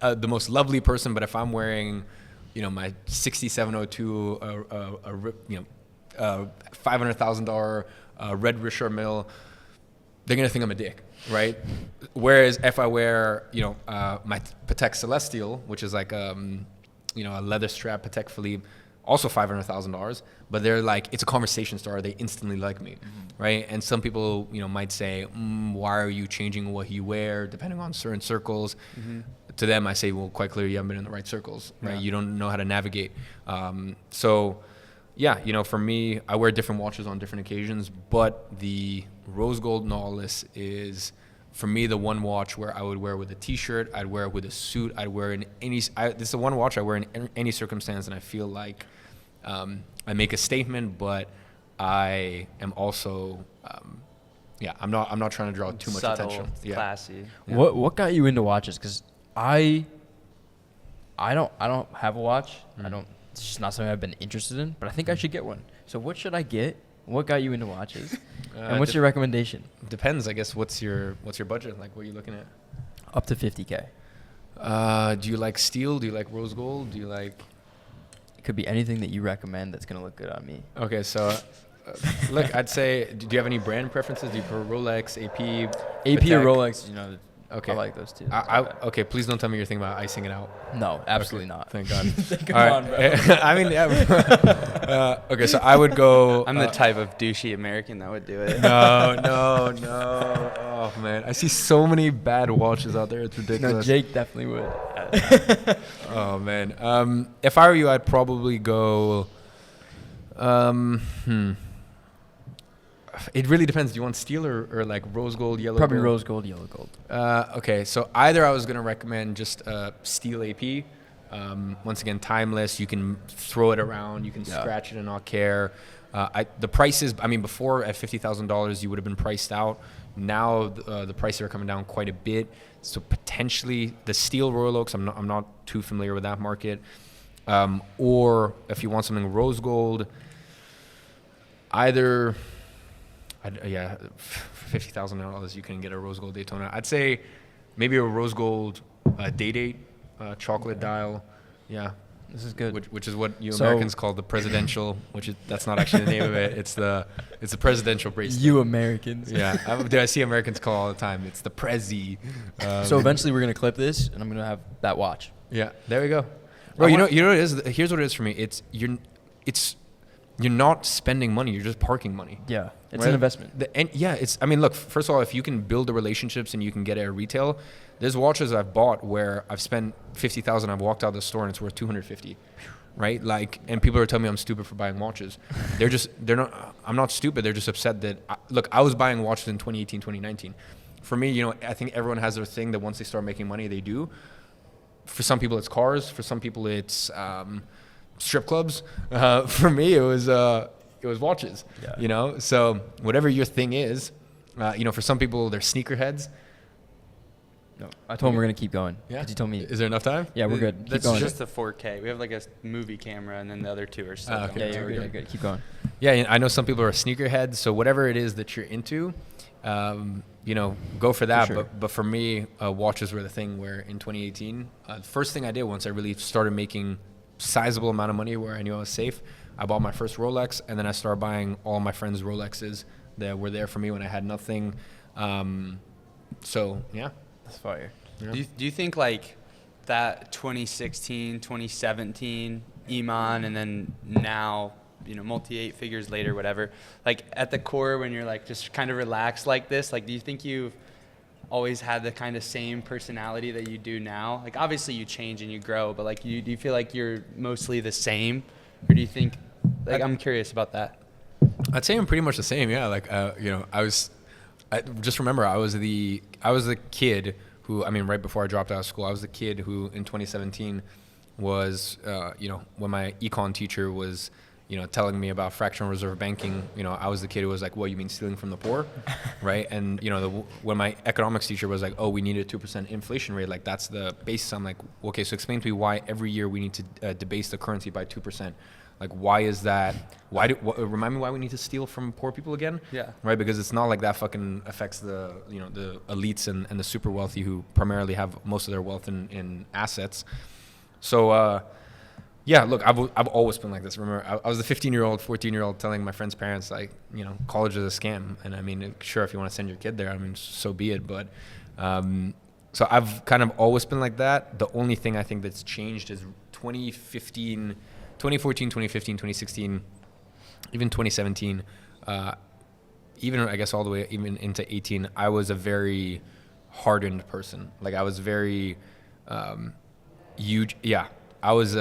the most lovely person, but if I'm wearing, my 6702, $500,000 red Richard Mille, they're gonna think I'm a dick, right? Whereas if I wear, my Patek Celestial, which is like, a leather strap Patek Philippe, also $500,000, but they're like, it's a conversation starter. They instantly like me, right? And some people, might say, why are you changing what you wear depending on certain circles? To them, I say, well, quite clearly, you haven't been in the right circles, right? Yeah. You don't know how to navigate. So, yeah, for me, I wear different watches on different occasions, but the rose gold nautilus is, for me, the one watch where I would wear with a t-shirt, I'd wear it with a suit, I'd wear in any, this is the one watch I wear in any circumstance, and I feel like I make a statement, but I am also, I'm not trying to draw too much Subtle, attention. Yeah. classy. Yeah. What got you into watches? Because I don't have a watch. It's just not something I've been interested in, but I think I should get one. So what should I get? What got you into watches? And what's your recommendation? Depends, I guess. What's your budget? Like, what are you looking at? Up to 50K. Do you like steel? Do you like rose gold? Do you like? It could be anything that you recommend that's gonna look good on me. Okay, so look, I'd say, do you have any brand preferences? Do you prefer Rolex, AP, AP or Patek? Rolex? Okay. I like those too. Okay, please don't tell me you're thinking about icing it out. No, absolutely not. Thank God. Come All on, right. bro. I mean, yeah. Okay, so I would go. I'm the type of douchey American that would do it. No. Oh man, I see so many bad watches out there. It's ridiculous. No, Jake definitely would. Oh man. If I were you, I'd probably go. It really depends. Do you want steel or like rose gold, yellow? Probably gold? rose gold, yellow gold. Okay, so either I was gonna recommend just steel AP. Once again, timeless. You can throw it around. You can scratch it and not care. The prices. Before at $50,000, you would have been priced out. Now the prices are coming down quite a bit. So potentially the steel Royal Oaks. I'm not too familiar with that market. Or if you want something rose gold, either. $50,000 you can get a rose gold Daytona. I'd say maybe a rose gold Day-Date chocolate dial. Yeah, This is good. which is what you Americans call the presidential. That's not actually the name of it. It's the presidential bracelet. You Americans. Yeah, I see Americans call all the time. It's the Prezi. So eventually we're gonna clip this, and I'm gonna have that watch. Yeah, there we go. Bro, you know what it is. Here's what it is for me. You're not spending money. You're just parking money. Yeah, it's Right? an investment. Look, first of all, if you can build the relationships and you can get it at retail, there's watches I've bought where I've spent $50,000, I've walked out of the store and it's worth $250, right? Like, and people are telling me I'm stupid for buying watches. I'm not stupid. They're just upset that, I was buying watches in 2018, 2019. For me, I think everyone has their thing that once they start making money, they do. For some people, it's cars. For some people, it's, strip clubs. For me, it was watches. Yeah. You know, so whatever your thing is, you know, for some people they're sneakerheads. No, I told him we're gonna keep going. Yeah. 'Cause he told me. Is there enough time? Yeah, we're good. Keep That's going. just the 4K. We have like a movie camera, and then the other two are still Okay. going. Yeah, you're good. You're good. Keep going. Yeah, I know some people are sneakerheads, so whatever it is that you're into, you know, go for that. sure. But for me, watches were the thing where in 2018, the first thing I did once I really started making sizable amount of money where I knew I was safe, I bought my first Rolex, and then I started buying all my friends' Rolexes that were there for me when I had nothing. So, yeah. That's fire. Yeah. Do you think like that 2016, 2017 Iman, and then now, you know, multi 8 figures later, whatever, like at the core when you're like just kind of relaxed like this, like do you think you've always had the kind of same personality that you do now? Like obviously you change and you grow, but like do you feel like you're mostly the same, or do you think, like I'm curious about that? I'd say I'm pretty much the same. Yeah. Like, you know, I just remember I was the kid who, I mean, right before I dropped out of school, I was the kid who in 2017 was, you know, when my econ teacher was, you know, telling me about fractional reserve banking, you know, I was the kid who was like, "What, you mean stealing from the poor?" Right? And, you know, when my economics teacher was like, "Oh, we need a 2% inflation rate," like that's the basis. I'm like, okay, so explain to me why every year we need to debase the currency by 2%. Like, why is that? Remind me why we need to steal from poor people again? Yeah. Right, because it's not like that fucking affects the, you know, the elites and the super wealthy who primarily have most of their wealth in assets. So, yeah, look, I've always been like this. Remember, I was the 15-year-old, 14-year-old telling my friends' parents, like, you know, college is a scam. And I mean, sure, if you want to send your kid there, I mean, so be it. But so I've kind of always been like that. The only thing I think that's changed is 2014, 2015, 2016, even 2017, even I guess all the way even into 18, I was a very hardened person. Like I was very huge. Yeah, I was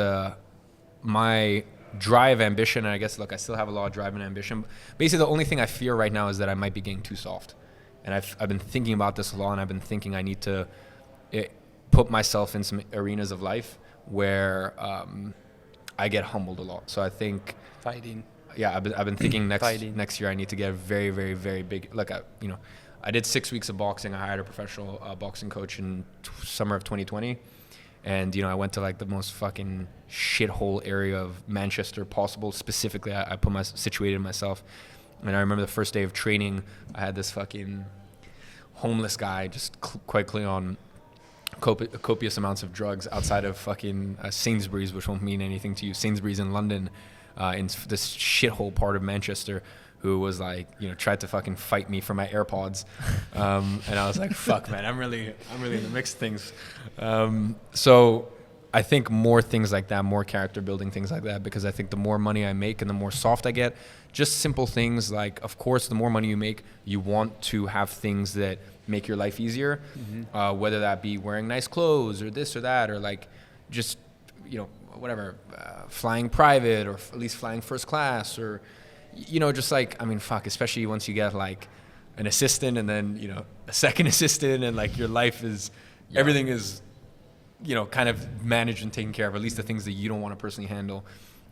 my drive, ambition, and I guess, look, I still have a lot of drive and ambition. Basically, the only thing I fear right now is that I might be getting too soft. And I've been thinking about this a lot, and I've been thinking I need to put myself in some arenas of life where I get humbled a lot. So I think Fighting. yeah, I've been thinking Fighting. next year I need to get very, very, very big. Like you know, I did 6 weeks of boxing. I hired a professional boxing coach in summer of 2020, and you know I went to like the most fucking shithole area of Manchester possible. Specifically, I situated myself, and I remember the first day of training, I had this fucking homeless guy just quite clearly on copious amounts of drugs outside of fucking Sainsbury's, which won't mean anything to you. Sainsbury's in London, in this shithole part of Manchester, who was like, you know, tried to fucking fight me for my AirPods, and I was like, fuck, man, I'm really in the mix of things. So I think more things like that, more character building things like that, because I think the more money I make and the more soft I get, just simple things like, of course, the more money you make, you want to have things that make your life easier, whether that be wearing nice clothes or this or that, or like just, you know, whatever, flying private or at least flying first class, or, you know, just like, I mean, fuck, especially once you get like an assistant and then, you know, a second assistant, and like your life is, everything is, you know, kind of managed and taken care of, at least the things that you don't want to personally handle.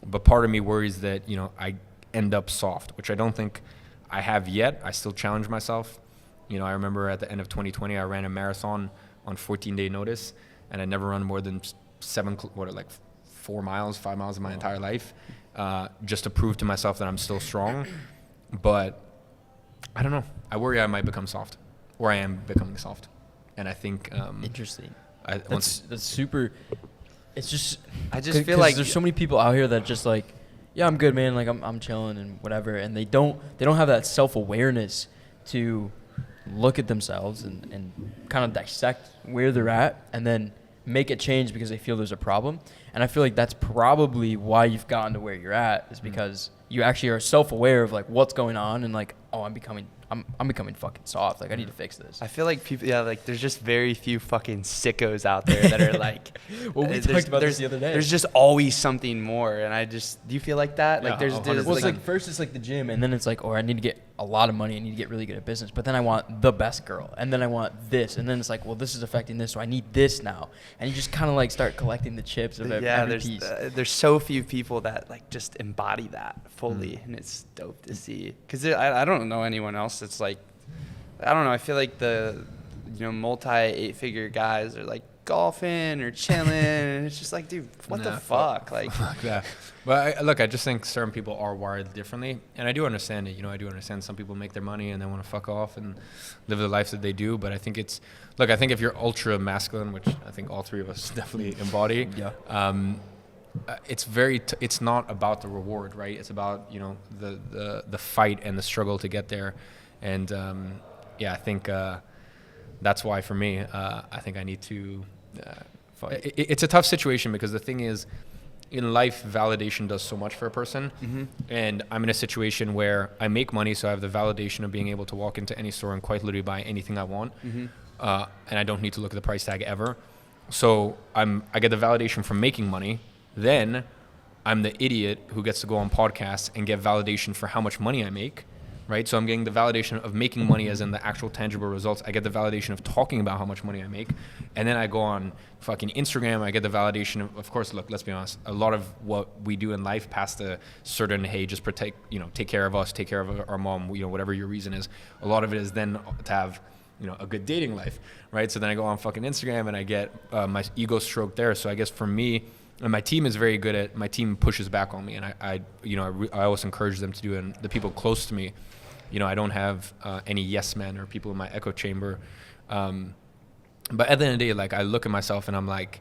But part of me worries that, you know, I end up soft, which I don't think I have yet. I still challenge myself. You know, I remember at the end of 2020, I ran a marathon on 14-day notice, and I never run more than 4 miles, 5 miles in my entire life, just to prove to myself that I'm still strong. But I don't know. I worry I might become soft, or I am becoming soft. And I think Interesting. That's super. It's just, I just feel like there's so many people out here that just like, yeah, I'm good, man. Like I'm chilling and whatever, and they don't have that self-awareness to look at themselves and kind of dissect where they're at and then make a change because they feel there's a problem. And I feel like that's probably why you've gotten to where you're at, is because you actually are self-aware of like what's going on, and like oh, I'm becoming fucking soft. Like I need to fix this. I feel like people, like there's just very few fucking sickos out there that are like. Well, we talked about this the other day. There's just always something more, and do you feel like that? Yeah, Like there's 100%. Well, it's like first it's like the gym, and then it's like, oh, I need to get a lot of money. I need to get really good at business. But then I want the best girl, and then I want this, and then it's like, well, this is affecting this, so I need this now. And you just kind of like start collecting the chips of every piece. There's so few people that like just embody that fully, and it's dope to see. Because I don't know anyone else that's like, I don't know. I feel like the multi 8-figure guys are like golfing or chilling, and it's just like, dude, what the fuck? Like that. But I just think certain people are wired differently, and I do understand it. I do understand some people make their money and they want to fuck off and live the life that they do. But I think I think if you're ultra masculine, which I think all three of us definitely embody, it's not about the reward, right? It's about the fight and the struggle to get there, and I think that's why for me, I think I need to. It's a tough situation because the thing is, in life, validation does so much for a person, and I'm in a situation where I make money, so I have the validation of being able to walk into any store and quite literally buy anything I want, and I don't need to look at the price tag ever. So I get the validation from making money. Then I'm the idiot who gets to go on podcasts and get validation for how much money I make. Right, so I'm getting the validation of making money, as in the actual tangible results. I get the validation of talking about how much money I make, and then I go on fucking Instagram. I get the validation of course. Look, let's be honest. A lot of what we do in life, past a certain, hey, just protect, take care of us, take care of our mom, whatever your reason is. A lot of it is then to have, a good dating life, right? So then I go on fucking Instagram and I get my ego stroked there. So I guess for me. And my team is very good at. My team pushes back on me, and I always encourage them to do it. And the people close to me, I don't have any yes men or people in my echo chamber. But at the end of the day, like I look at myself and I'm like,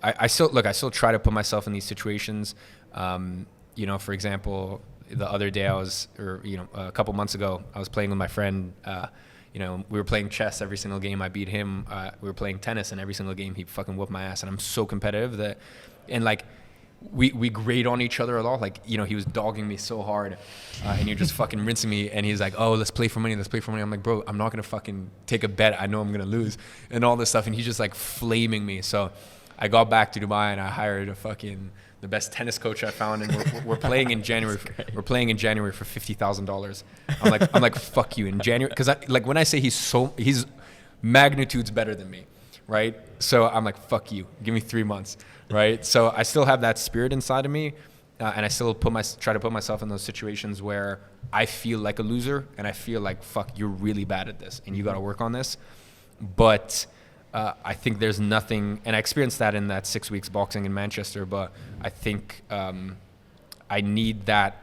I still try to put myself in these situations. For example, the other day a couple months ago, I was playing with my friend. We were playing chess every single game. I beat him. We were playing tennis, and every single game he fucking whooped my ass. And I'm so competitive we grade on each other a lot. Like, he was dogging me so hard, and you're just fucking rinsing me. And he's like, oh, let's play for money. I'm like, bro, I'm not going to fucking take a bet. I know I'm going to lose and all this stuff. And he's just like flaming me. So I got back to Dubai and I hired the best tennis coach I found. And we're playing in January. We're playing in January for $50,000. I'm like, fuck you in January. Cause when I say he's magnitudes better than me. Right. So I'm like, fuck you. Give me 3 months. Right. So I still have that spirit inside of me. And I still try to put myself in those situations where I feel like a loser and I feel like, fuck, you're really bad at this and you got to work on this. But I think there's nothing, and I experienced that in that 6 weeks boxing in Manchester, but I think I need that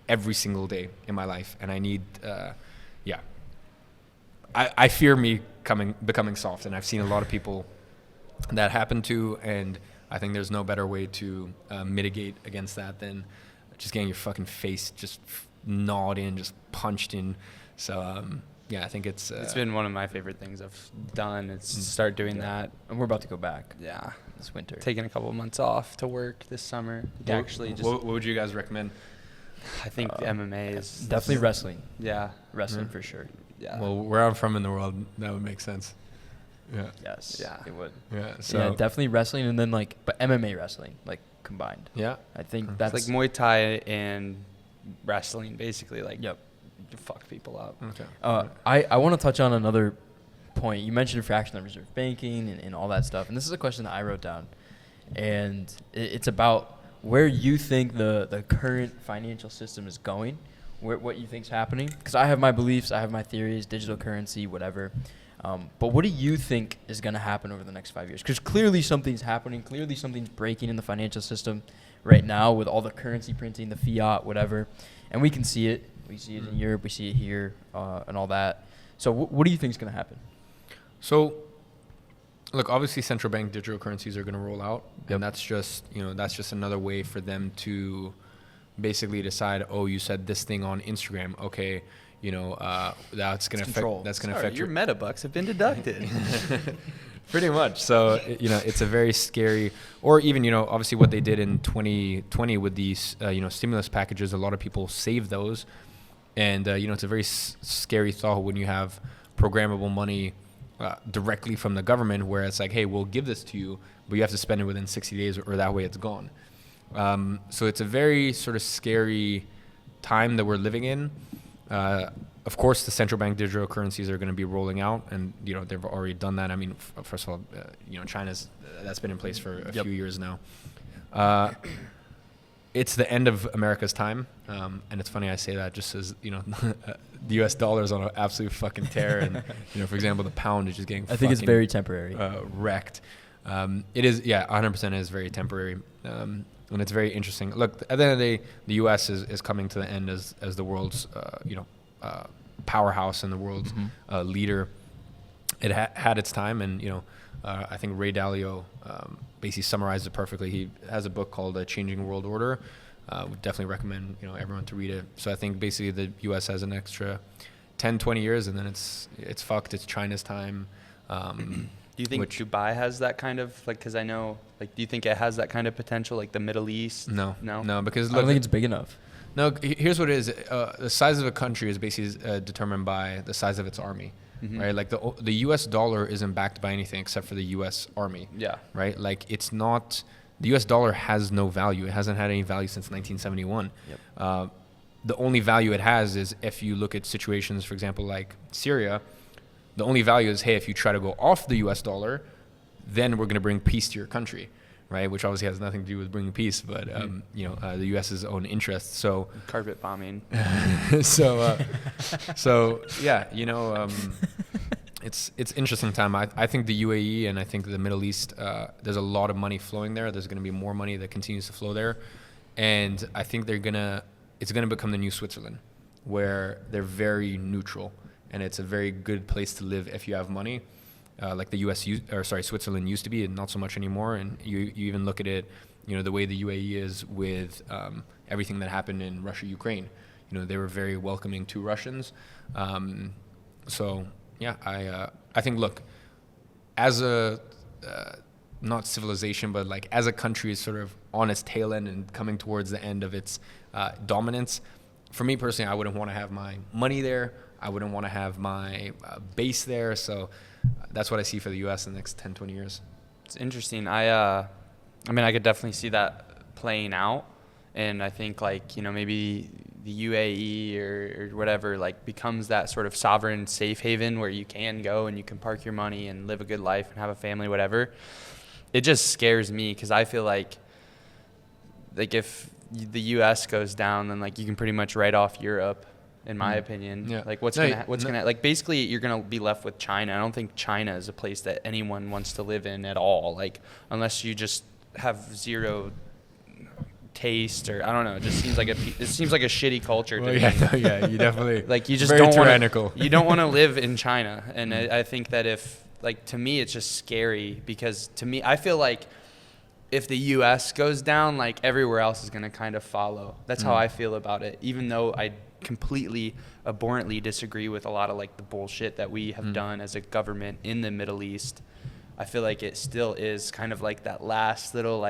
every single day in my life. And I need, I fear me becoming soft, and I've seen a lot of people that happen to, and I think there's no better way to mitigate against that than just getting your fucking face just gnawed in, just punched in. So I think it's been one of my favorite things I've done. It's start doing that, and we're about to go back. Yeah, this winter. Taking a couple of months off to work this summer. What would you guys recommend? I think MMA is definitely wrestling. Yeah, wrestling for sure. Yeah. Well, where I'm from in the world, that would make sense. Yeah. Yes. Yeah. It would. Yeah. So yeah, definitely wrestling, and then but MMA wrestling combined. Yeah. I think that's like Muay Thai and wrestling, basically. Like, yep. You fuck people up. Okay. I want to touch on another point. You mentioned fractional reserve banking and all that stuff, and this is a question that I wrote down, and it's about where you think the current financial system is going, what you think's happening. Because I have my beliefs, I have my theories, digital currency, whatever. But what do you think is going to happen over the next 5 years? Because clearly something's happening. Clearly something's breaking in the financial system right now with all the currency printing, the fiat, whatever. And we can see it. We see it in Europe. We see it here and all that. So what do you think is going to happen? So, look, obviously central bank digital currencies are going to roll out. Yep. And that's just another way for them to basically decide, oh, you said this thing on Instagram. Okay. That's going to affect your meta bucks have been deducted. Pretty much. So, it's a very scary, or even, obviously what they did in 2020 with these, stimulus packages, a lot of people saved those. And it's a very scary thought when you have programmable money directly from the government, where it's like, hey, we'll give this to you, but you have to spend it within 60 days, or that way it's gone. So it's a very sort of scary time that we're living in. Of course, the central bank digital currencies are going to be rolling out, and they've already done that. I mean, first of all, China's that's been in place for a few years now. It's the end of America's time, and it's funny I say that just as the U.S. dollar is on an absolute fucking tear, and for example, the pound is just getting I think it's very temporary. Wrecked. It is, 100% is very temporary, and it's very interesting. Look, at the end of the day, the U.S. is coming to the end as the world's powerhouse and the world's leader. It had its time, and I think Ray Dalio basically summarized it perfectly. He has a book called Changing World Order. Would definitely recommend everyone to read it. So I think basically the U.S. has an extra 10, 20 years, and then it's fucked. It's China's time. Do you think Dubai has that kind of, because I know, do you think it has that kind of potential, like the Middle East? No, because I don't think it's big enough. No, here's what it is. The size of a country is basically determined by the size of its army, right? Like the U.S. dollar isn't backed by anything except for the U.S. army. Yeah. Right? Like it's not, the U.S. dollar has no value. It hasn't had any value since 1971. Yep. The only value it has is if you look at situations, for example, like Syria, the only value is, hey, if you try to go off the U.S. dollar, then we're going to bring peace to your country. Right, which obviously has nothing to do with bringing peace, but the U.S.'s own interests. So carpet bombing. so yeah, it's interesting time. I think the UAE and I think the Middle East. There's a lot of money flowing there. There's going to be more money that continues to flow there, and I think it's gonna become the new Switzerland, where they're very neutral, and it's a very good place to live if you have money. Like the Switzerland used to be, and not so much anymore. And you even look at it, the way the UAE is with everything that happened in Russia, Ukraine. They were very welcoming to Russians. So yeah, I think, look, as a not civilization, but like as a country is sort of on its tail end and coming towards the end of its dominance. For me personally, I wouldn't want to have my money there. I wouldn't want to have my base there. So that's what I see for the U.S. in the next 10, 20 years. It's interesting. I could definitely see that playing out. And I think maybe the UAE or whatever becomes that sort of sovereign safe haven where you can go and you can park your money and live a good life and have a family, whatever. It just scares me because I feel like if the U.S. goes down, then you can pretty much write off Europe. In my opinion, basically you're gonna be left with China. I don't think China is a place that anyone wants to live in at all. Unless you just have zero taste, or I don't know. It just seems like a shitty culture to me. Yeah, you definitely you just very don't tyrannical. You don't want to live in China, and I think that if to me it's just scary because to me I feel like if the U.S. goes down, everywhere else is gonna kind of follow. That's how I feel about it. Even though I completely abhorrently disagree with a lot of the bullshit that we have done as a government in the Middle East, I feel like it still is kind of that last little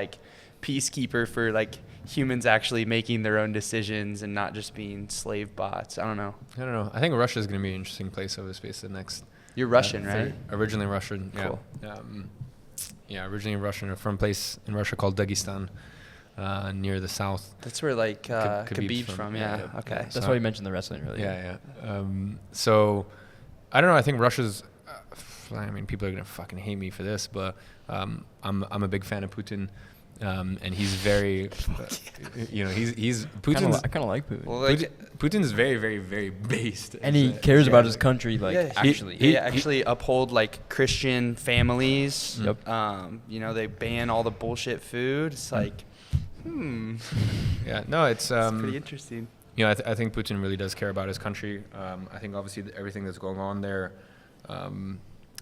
peacekeeper for humans actually making their own decisions and not just being slave bots. I don't know. I think Russia is going to be an interesting place over the space of the next. You're Russian, right? Originally Russian. Cool. Yeah. Originally Russian, from a place in Russia called Dagestan. Near the south. That's where Khabib's from. Yeah. Okay. That's why you mentioned the wrestling, really. Yeah. So I don't know. I think Russia's. People are gonna fucking hate me for this, but I'm a big fan of Putin, and he's very. He's Putin's. I kind of like Putin. Well, Putin's very, very, very based. And he cares about his country. He actually uphold Christian families. Yep. They ban all the bullshit food. It's Yeah, no, it's pretty interesting. I think Putin really does care about his country. I think obviously everything that's going on there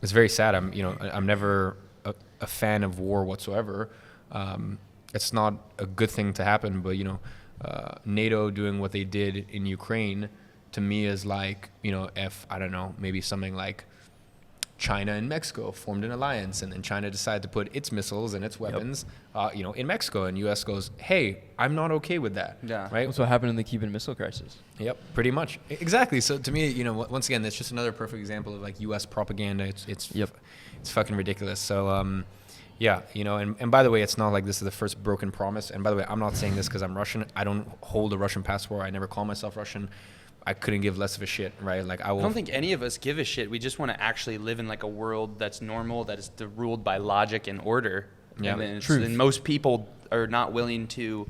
is very sad. I'm never a fan of war whatsoever. It's not a good thing to happen, but NATO doing what they did in Ukraine to me is if I don't know, maybe something like China and Mexico formed an alliance, and then China decided to put its missiles and its weapons, in Mexico, and U.S. goes, hey, I'm not okay with that. Yeah. Right. That's what happened in the Cuban Missile Crisis. Yep, pretty much. Exactly. So to me, once again, that's just another perfect example of like U.S. propaganda. It's fucking ridiculous. So, and by the way, it's not like this is the first broken promise. And by the way, I'm not saying this because I'm Russian. I don't hold a Russian passport. I never call myself Russian. I couldn't give less of a shit, right? Like I don't think any of us give a shit. We just want to actually live in like a world that's normal, that is ruled by logic and order. Yeah, and most people are not willing to,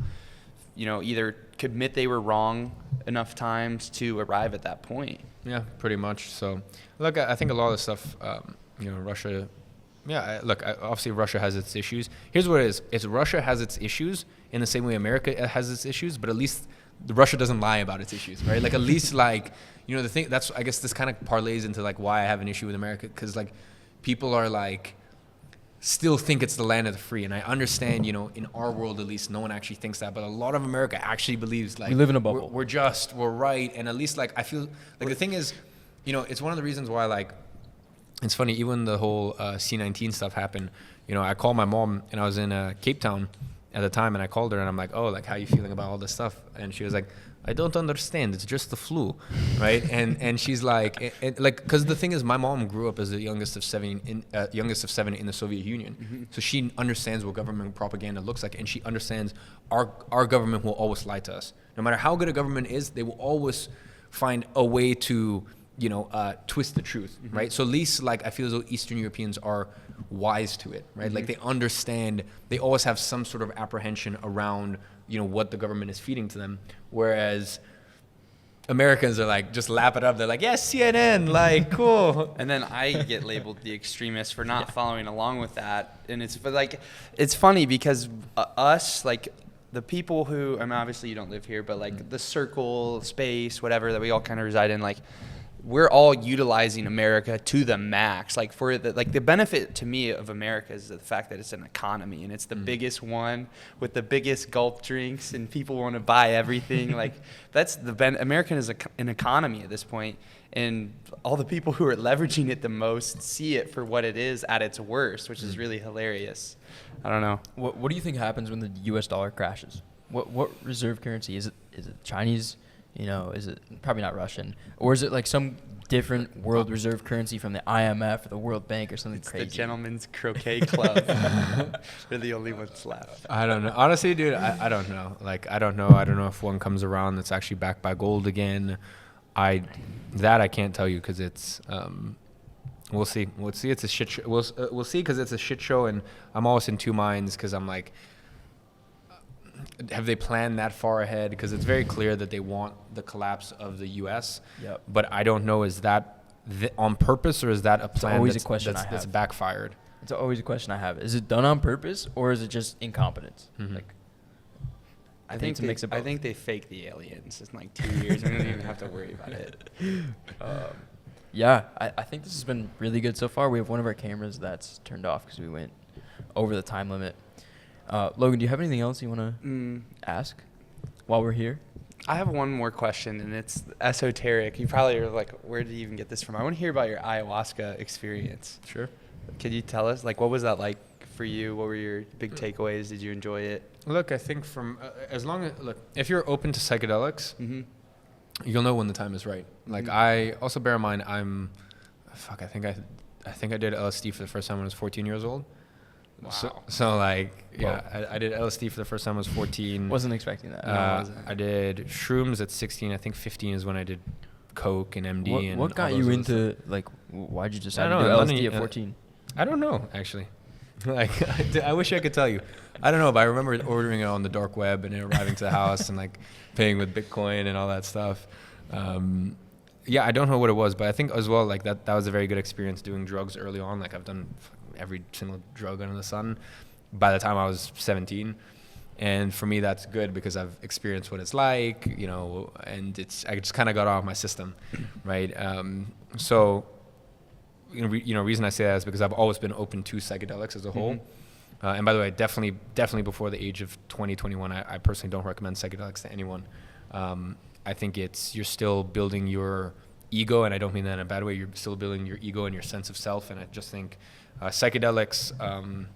either commit they were wrong enough times to arrive at that point. Yeah, pretty much. So, look, I think a lot of the stuff, Russia. Yeah, obviously Russia has its issues. Here's what it is: it's Russia has its issues in the same way America has its issues, but at least Russia doesn't lie about its issues, right? Like at least the thing that's, I guess this kind of parlays into like why I have an issue with America, because like people are like still think it's the land of the free, and I understand, in our world at least no one actually thinks that, but a lot of America actually believes like we live in a bubble. We're just, we're right, and at least like I feel like the thing is, it's one of the reasons why like it's funny, even the whole C-19 stuff happened. I called my mom, and I was in Cape Town at the time, and I called her, and I'm like, oh, like, how you feeling about all this stuff? And she was like, I don't understand. It's just the flu, right? And she's like, because the thing is, my mom grew up as the youngest of seven in the Soviet Union, Mm-hmm. so she understands what government propaganda looks like, and she understands our government will always lie to us. No matter how good a government is, they will always find a way to twist the truth, Mm-hmm. right? So at least like I feel as though Eastern Europeans are wise to it, right? Mm-hmm. Like they understand, they always have some sort of apprehension around, what the government is feeding to them. Whereas Americans are like, just lap it up. They're like, yes, CNN, like, cool. And then I get labeled the extremist for not following along with that. And it's funny because us, like, the people who, obviously you don't live here, but like the circle, space, whatever that we all kind of reside in, like, we're all utilizing America to the max. Like the benefit to me of America is the fact that it's an economy, and it's the biggest one with the biggest gulp drinks, and people want to buy everything. Like that's American is an economy at this point, and all the people who are leveraging it the most see it for what it is at its worst, which is really hilarious. I don't know. What do you think happens when the U.S. dollar crashes? What reserve currency is it? Is it Chinese? Is it probably not Russian, or is it like some different world reserve currency from the IMF or the World Bank or something crazy? The Gentlemen's Croquet Club. They're the only ones left. I don't know. Honestly, dude, I don't know. Like, I don't know if one comes around that's actually backed by gold again. I can't tell you because it's, we'll see. We'll see. It's a shit show. We'll see because it's a shit show, and I'm always in two minds because I'm like, have they planned that far ahead? Because it's very clear that they want the collapse of the U.S. Yep. But I don't know, is that on purpose or is that a plan always a question that's backfired? It's always a question I have. Is it done on purpose or is it just incompetence? Mm-hmm. Like, I think it's a mix of both. I think they fake the aliens. It's like 2 years. We don't even have to worry about it. Yeah, I think this has been really good so far. We have one of our cameras that's turned off because we went over the time limit. Logan, do you have anything else you want to ask while we're here? I have one more question, and it's esoteric. You probably are like, where did you even get this from? I want to hear about your ayahuasca experience. Sure. Could you tell us, like, what was that like for you? What were your big takeaways? Did you enjoy it? Look, I think if you're open to psychedelics, you'll know when the time is right. Like I also bear in mind, I think I did LSD for the first time when I was 14 years old. Wow. So like, yeah, I did LSD for the first time when I was 14. Wasn't expecting that. I did shrooms at 16. I think 15 is when I did coke and MD. What got you into, like, why'd you decide to do LSD at 14? I don't know, actually. Like, I wish I could tell you. I don't know, but I remember ordering it on the dark web and it arriving to the house and like paying with Bitcoin and all that stuff. Yeah, I don't know what it was, but I think as well, like that was a very good experience doing drugs early on. Like I've done every single drug under the sun by the time I was 17. And for me, that's good because I've experienced what it's like, and I just kind of got off my system, right? So, reason I say that is because I've always been open to psychedelics as a whole. And by the way, definitely before the age of 20, 21, I personally don't recommend psychedelics to anyone. I think you're still building your ego, and I don't mean that in a bad way. You're still building your ego and your sense of self, and I just think psychedelics.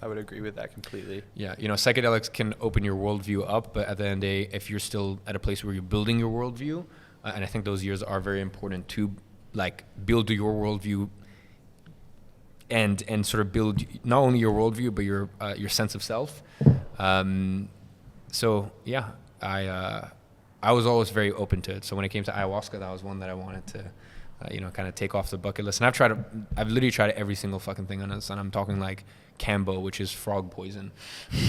I would agree with that completely. Yeah, psychedelics can open your worldview up, but at the end of the day, if you're still at a place where you're building your worldview, and I think those years are very important to like build your worldview and sort of build not only your worldview but your sense of self. So yeah, I was always very open to it. So when it came to ayahuasca, that was one that I wanted to, kind of take off the bucket list. And I've literally tried every single fucking thing on this. And I'm talking like Cambo, which is frog poison.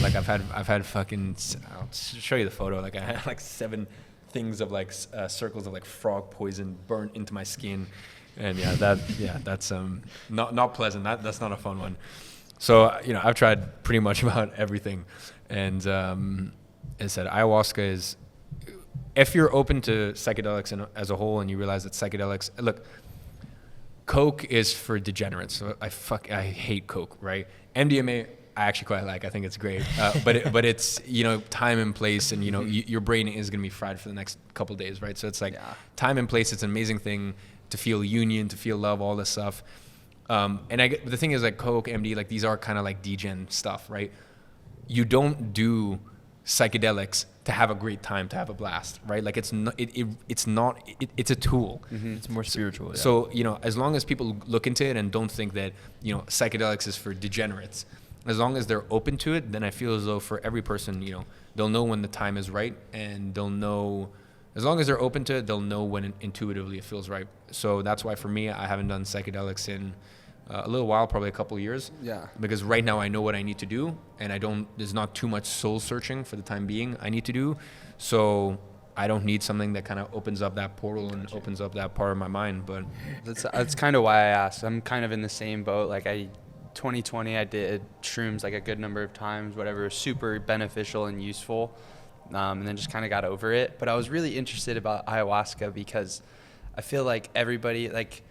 Like I've had fucking, I'll show you the photo. Like I had like 7 things of like circles of like frog poison burnt into my skin. And that's not pleasant. That's not a fun one. So, I've tried pretty much about everything. And as I said, ayahuasca is, if you're open to psychedelics as a whole and you realize that psychedelics, look, Coke is for degenerates. So I hate Coke, right? MDMA, I actually quite like. I think it's great. But it's, time and place, and, your brain is going to be fried for the next couple of days, right? So it's like time and place. It's an amazing thing to feel union, to feel love, all this stuff. And the thing is, like Coke, MD, like these are kind of like degen stuff, right? You don't do psychedelics to have a great time, to have a blast, right? Like it's a tool. Mm-hmm. It's more spiritual. Yeah. So, as long as people look into it and don't think that, psychedelics is for degenerates, as long as they're open to it, then I feel as though for every person, they'll know when the time is right, and they'll know, as long as they're open to it, they'll know when intuitively it feels right. So that's why for me, I haven't done psychedelics in a little while, probably a couple of years. Yeah. Because right now I know what I need to do, and there's not too much soul searching for the time being I need to do. So I don't need something that kind of opens up that portal and opens up that part of my mind. But That's kind of why I asked. I'm kind of in the same boat. Like 2020, I did shrooms like a good number of times, whatever, super beneficial and useful. And then just kind of got over it. But I was really interested about ayahuasca because I feel like everybody, like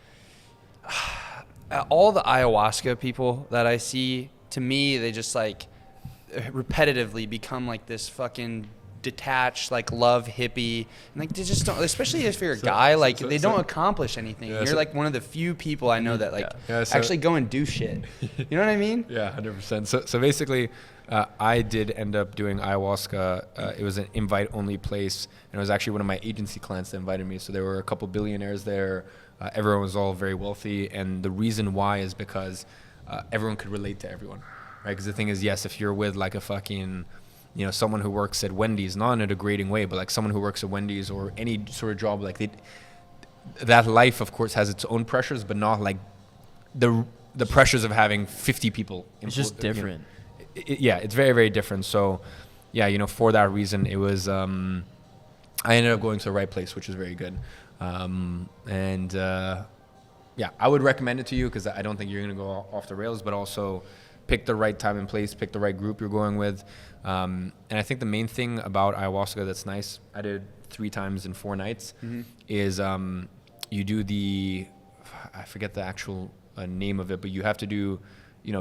all the ayahuasca people that I see, to me, they just like repetitively become like this fucking detached, like love hippie. And like they just don't, especially if you're a guy, like they don't accomplish anything. You're like one of the few people I know that like actually go and do shit. You know what I mean? Yeah, 100%. So basically, I did end up doing ayahuasca. It was an invite-only place, and it was actually one of my agency clients that invited me. So there were a couple billionaires there. Everyone was all very wealthy, and the reason why is because everyone could relate to everyone, right? Because the thing is, yes, if you're with like a fucking, someone who works at Wendy's, not in a degrading way, but like someone who works at Wendy's or any sort of job, like that life, of course, has its own pressures, but not like the pressures of having 50 people. It's just different. It's very, very different. So, for that reason, it was. I ended up going to the right place, which was very good. I would recommend it to you because I don't think you're going to go off the rails, but also pick the right time and place, pick the right group you're going with. And I think the main thing about ayahuasca that's nice, I did 3 times in 4 nights, is you do I forget the actual name of it, but you have to do,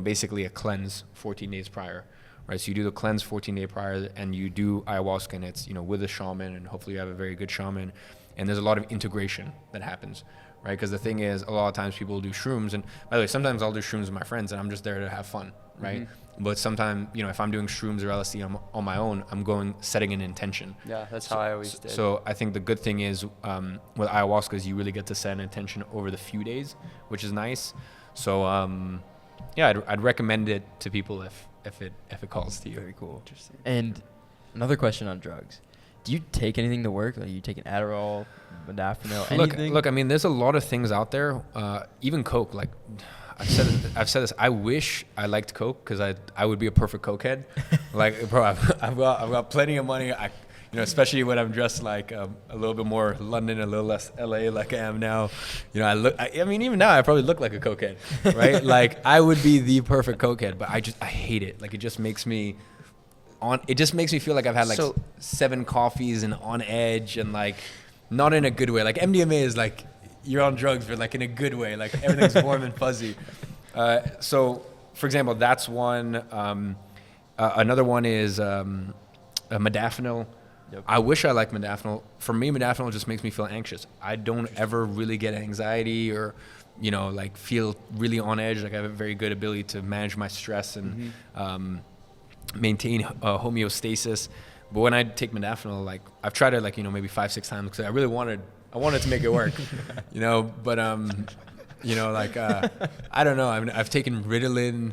basically a cleanse 14 days prior. Right, so you do the cleanse 14 days prior, and you do ayahuasca, and it's with a shaman, and hopefully you have a very good shaman. And there's a lot of integration that happens, right? Because the thing is, a lot of times people will do shrooms, and by the way, sometimes I'll do shrooms with my friends, and I'm just there to have fun, right? But sometimes, if I'm doing shrooms or LSD on my own, I'm setting an intention. Yeah, that's how I always did. So I think the good thing is with ayahuasca is you really get to set an intention over the few days, which is nice. So I'd recommend it to people if it calls to you. Very cool. Interesting. And another question on drugs. Do you take anything to work? Like, you taking Adderall, modafinil, anything? Look. I mean, there's a lot of things out there. Even Coke. Like, I've said this. I wish I liked Coke because I would be a perfect cokehead. Like, bro, I've got plenty of money. Especially when I'm dressed like a little bit more London, a little less LA, like I am now. I mean, even now I probably look like a cokehead, right? Like, I would be the perfect cokehead, but I hate it. Like, it just makes me feel like I've had like 7 coffees and on edge, and like not in a good way. Like MDMA is like you're on drugs, but like in a good way. Like everything's warm and fuzzy. So, for example, that's one. Another one is modafinil. Yep. I wish I liked modafinil. For me, modafinil just makes me feel anxious. I don't ever really get anxiety or, like feel really on edge. Like I have a very good ability to manage my stress and maintain homeostasis. But when I take modafinil, like I've tried it like, maybe 5-6 times because I really wanted to make it work, but, like, I don't know. I mean, I've taken Ritalin,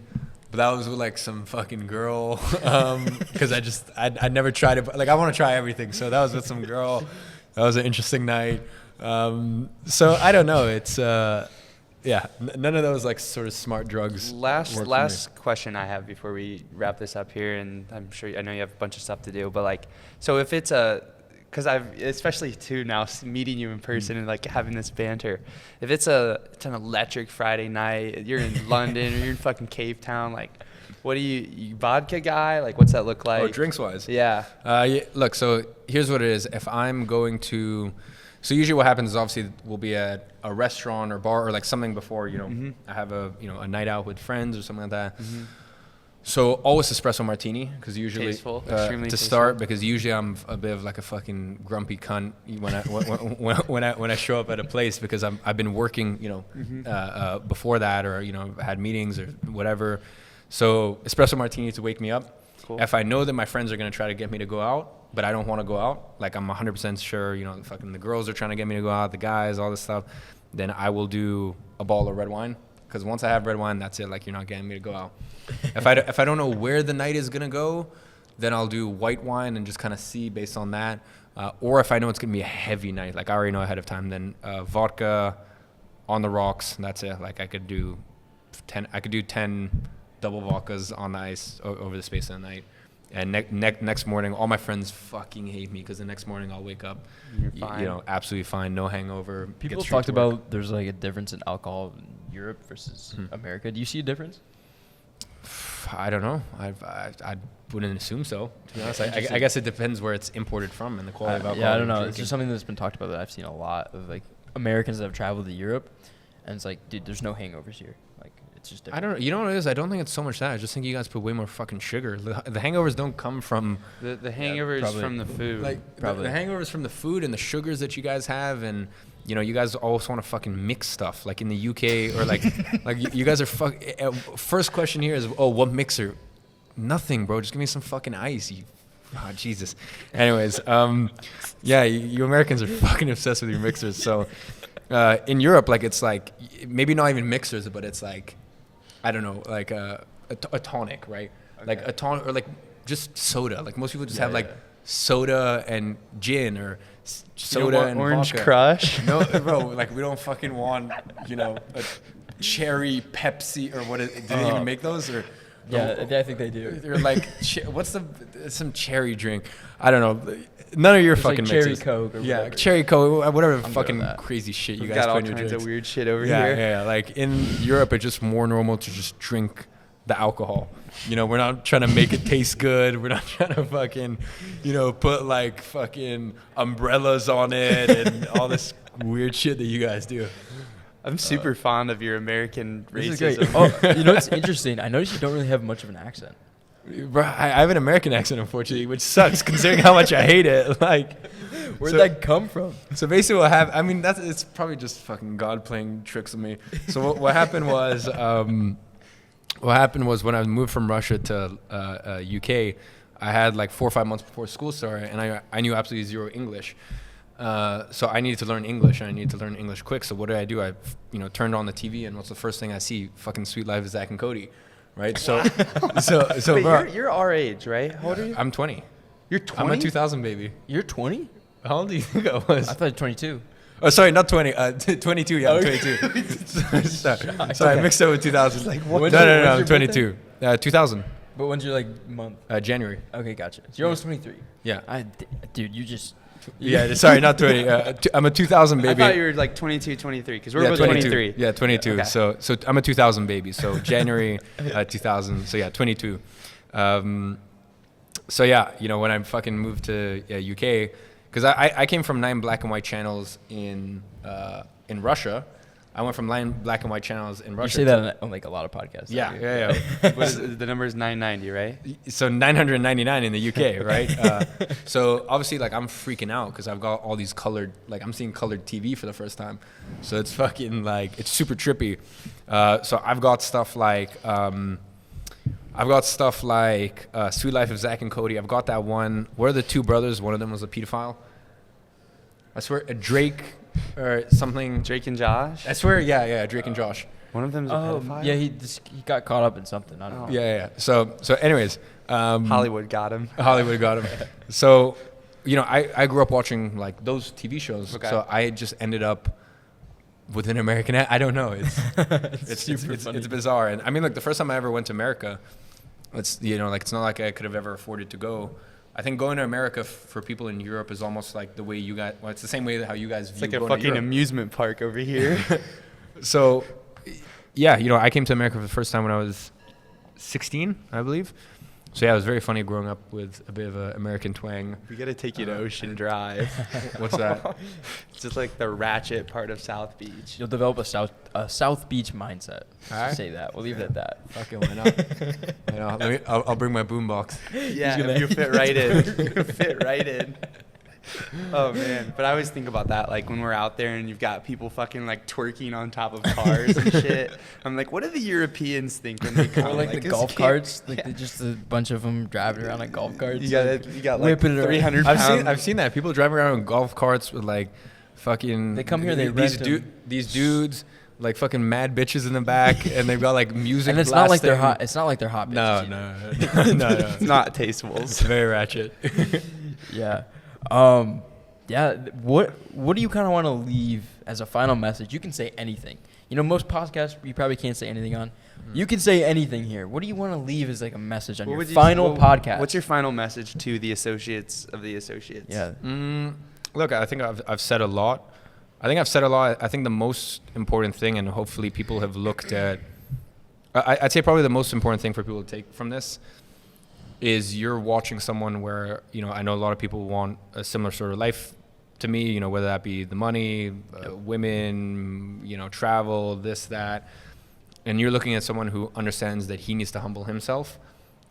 but that was with like some fucking girl, cause I never tried it, but like I want to try everything. So that was with some girl. That was an interesting night. So I don't know. It's, none of those like sort of smart drugs. Last question I have before we wrap this up here, and I know you have a bunch of stuff to do, but like, so if it's because I've, especially too now meeting you in person and like having this banter, if it's an electric Friday night, you're in London or you're in fucking Cape Town, like, what you vodka guy? Like, what's that look like? Oh, drinks wise. Yeah. Look, so here's what it is. If I'm going to, so usually what happens is obviously we'll be at a restaurant or bar or like something before, I have a night out with friends or something like that. So always espresso martini, because usually Tasteful, extremely to tasteful. Start, because usually I'm a bit of like a fucking grumpy cunt when I show up at a place, because I've been working before that, or had meetings or whatever. So espresso martini to wake me up. Cool. If I know that my friends are gonna try to get me to go out, but I don't want to go out, like I'm 100% sure fucking the girls are trying to get me to go out, the guys, all this stuff, then I will do a bottle of red wine. Because once I have red wine, that's it. Like, you're not getting me to go out. If I don't know where the night is gonna go, then I'll do white wine and just kind of see based on that. Or if I know it's gonna be a heavy night, like I already know ahead of time, then vodka on the rocks. And that's it. Like I could do 10 double vodkas on the ice over the space of the night. And next morning, all my friends fucking hate me, because the next morning I'll wake up, You're fine. absolutely fine, no hangover. People get straight talked to work. about there's like a difference in alcohol in Europe versus America. Do you see a difference? I don't know. I wouldn't assume so, to be honest. I guess it depends where it's imported from and the quality of alcohol. Yeah, I don't know. you're It's drinking. just something that's been talked about that I've seen a lot of, like, Americans that have traveled to Europe, and it's like, dude, there's no hangovers here. Like, it's just different. I don't know. You know what it is? I don't think it's so much that. I just think you guys put way more fucking sugar. The hangovers don't come from The hangover is probably. from the food. like Probably. the hangovers from the food and the sugars that you guys have, and you guys always want to fucking mix stuff, like in the UK or like you guys are first question here is, oh, what mixer? Nothing, bro. Just give me some fucking ice. Jesus. Anyways, you Americans are fucking obsessed with your mixers. So in Europe, like, it's like maybe not even mixers, but it's like, I don't know, like a tonic, right? Okay. Like a tonic, or like just soda. Like most people just have like yeah. soda and gin, or You don't soda want and Orange vodka. Crush? No, bro, like we don't fucking want, a cherry Pepsi, or what is, do they even make those? Or Yeah, I think they do. they're like, what's some cherry drink? I don't know. None of your It's fucking like cherry mixes. Coke or Yeah, whatever. cherry Coke, whatever good fucking with that. crazy shit you We've guys got all put in your kinds drinks. of weird shit over Yeah, here. yeah. Like in Europe, it's just more normal to just drink the alcohol. We're not trying to make it taste good. We're not trying to fucking, put like fucking umbrellas on it and all this weird shit that you guys do. I'm super fond of your American This racism. is great. Oh, you know what's interesting? I noticed you don't really have much of an accent. Bro, I have an American accent, unfortunately, which sucks considering how much I hate it. Like, Where'd so- that come from? So basically, it's probably just fucking God playing tricks with me. So what happened was, when I moved from Russia to UK, I had like 4 or 5 months before school started, and I knew absolutely zero English. So I needed to learn English, and I needed to learn English quick. So what did I do? I turned on the TV, and what's the first thing I see? Fucking Sweet Life of Zach and Cody, right? So Wait, bro, you're our age, right? How old are you? I'm 20. You're I'm 20? a 2000 baby. You're 20? How old do you think I was? I thought 22. Oh, sorry, not 20. 22. Yeah, I'm Okay. 22. sorry, I mixed up with 2000. Like, no, what's no, your- no, when's I'm your 22. 2000. But when's your, like, month? January. Okay, gotcha. So you're almost 23. Yeah. Dude, you just... Yeah, sorry, not 20. I'm a 2000 I baby. thought you were like 22, 23, because we're Yeah, both 22. 23. Yeah, 22. Okay. So I'm a 2000 baby. So January 2000. So yeah, 22. So yeah, when I fucking moved to UK, because I came from 9 black and white channels in Russia, I went from black and white channels in Russia. You say that on like a lot of podcasts. Yeah. What is it? The number is 990, right? So 999 in the UK, right? So obviously, like, I'm freaking out because I've got all these colored, like, I'm seeing colored TV for the first time. So it's fucking, like, it's super trippy. So I've got stuff like, Sweet Life of Zach and Cody. I've got that one. What are the two brothers? One of them was a pedophile. I swear, Drake or something. Drake and Josh? I swear, yeah, Drake and Josh. One of them's a pedophile? Yeah, he got caught up in something. I don't know. Yeah. So anyways. Hollywood got him. Hollywood got him. So, you know, I grew up watching, like, those TV shows. Okay. So I just ended up with an American I don't know. It's funny. it's bizarre. And I mean, like, the first time I ever went to America, it's, you know, like, it's not like I could have ever afforded to go. I think going to America for people in Europe is almost like the way you guys, well, it's the same way that how you guys view It's like a going to fucking Europe. amusement park over here. So, yeah, you know, I came to America for the first time when I was 16, I believe. So, yeah, it was very funny growing up with a bit of an American twang. We got to take you to Ocean Drive. What's that? It's just like the ratchet part of South Beach. You'll develop a South Beach mindset. Alright. Just say that. We'll leave it at that. Fucking why not? You know, I'll bring my boombox. Yeah, gonna- you fit right in. You fit right in. Oh, man. But I always think about that, like, when we're out there and you've got people fucking, like, twerking on top of cars and shit. I'm like, what do the Europeans think when they come? Or like the this golf kid- carts, like Yeah. just a bunch of them driving around on golf carts. You got like whipping it around. 300 pounds. I've seen that. People driving around in golf carts with, like, fucking... They come here, they these rent 'em. these dudes, like, fucking mad bitches in the back, and they've got, like, music And it's not like they're blasting. hot. It's not like they're hot No, bitches. no. It's not tastefuls. It's very ratchet. Yeah. Yeah. What do you kind of want to leave as a final message? You can say anything. You know, most podcasts you probably can't say anything on. You can say anything here. What do you want to leave as like a message on your final podcast? What's your final message to the associates of the associates? Yeah. Look, I think I've said a lot. I think the most important thing, and hopefully people have looked at, I'd say probably the most important thing for people to take from this is you're watching someone where, you know, I know a lot of people want a similar sort of life to me, you know, whether that be the money, women, you know, travel, this, that. And you're looking at someone who understands that he needs to humble himself.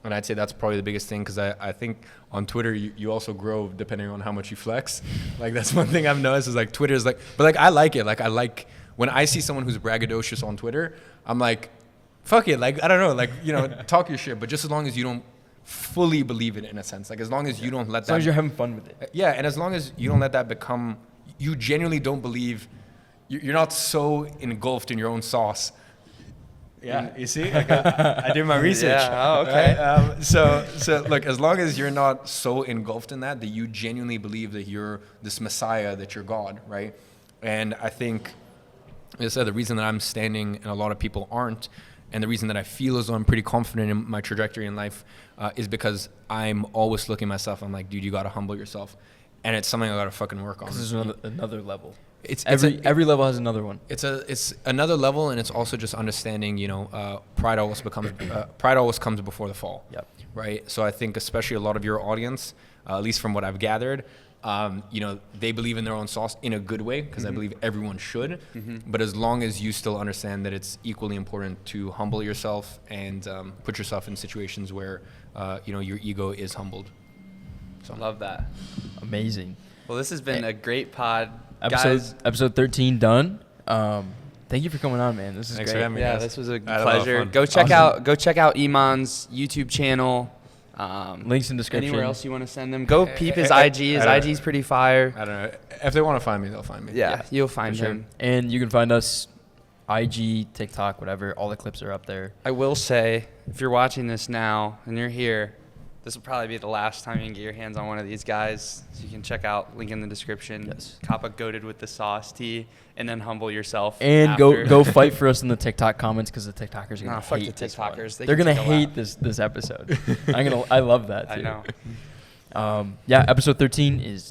And I'd say that's probably the biggest thing, because I think on Twitter, you also grow depending on how much you flex. Like, that's one thing I've noticed is, like, Twitter is like, but, like, I like it. Like, I like when I see someone who's braggadocious on Twitter, I'm like, fuck it. Like, I don't know, like, you know, talk your shit, but just as long as you don't fully believe it in a sense, like, as long as you don't let As long as you're having fun with it. yeah, and as long as you don't let that become, you genuinely don't believe, you're not so engulfed in your own sauce. Yeah, you see, like, I did my research. Yeah, oh, okay. Right? So look, as long as you're not so engulfed in that you genuinely believe that you're this Messiah, that you're God, right? And I think, as I said, the reason that I'm standing and a lot of people aren't, and the reason that I feel as though I'm pretty confident in my trajectory in life is because I'm always looking at myself. I'm like, dude, you got to humble yourself. And it's something I got to fucking work on. Because there's another level. It's Every level has another one. It's another level, and it's also just understanding, you know, pride always comes before the fall. Yep. Right. So I think especially a lot of your audience, at least from what I've gathered, you know, they believe in their own sauce in a good way, because I believe everyone should. But as long as you still understand that it's equally important to humble yourself and put yourself in situations where, you know, your ego is humbled. So love that. Amazing. Well, this has been a great pod. Guys, Episode 13 done. Thank you for coming on, man. This is Thanks great. for having me. yeah, guys. this was a I had a lot of pleasure. fun. Go check out Iman's YouTube channel. Links in description. Anywhere else you want to send them? Go peep his I IG. His don't- IG's pretty fire. I don't know. If they want to find me, they'll find me. Yeah, you'll find For sure. him. And you can find us IG, TikTok, whatever. All the clips are up there. I will say, if you're watching this now and you're here, this will probably be the last time you can get your hands on one of these guys. So you can check out, link in the description. Yes. Cop a Goated with the Sauce tee, and then humble yourself. And after. go fight for us in the TikTok comments, because the TikTokers are Nah, gonna fuck hate the this one. TikTokers. They They're can gonna take a hate lap. this episode. I love that too. I know. Yeah, episode 13 is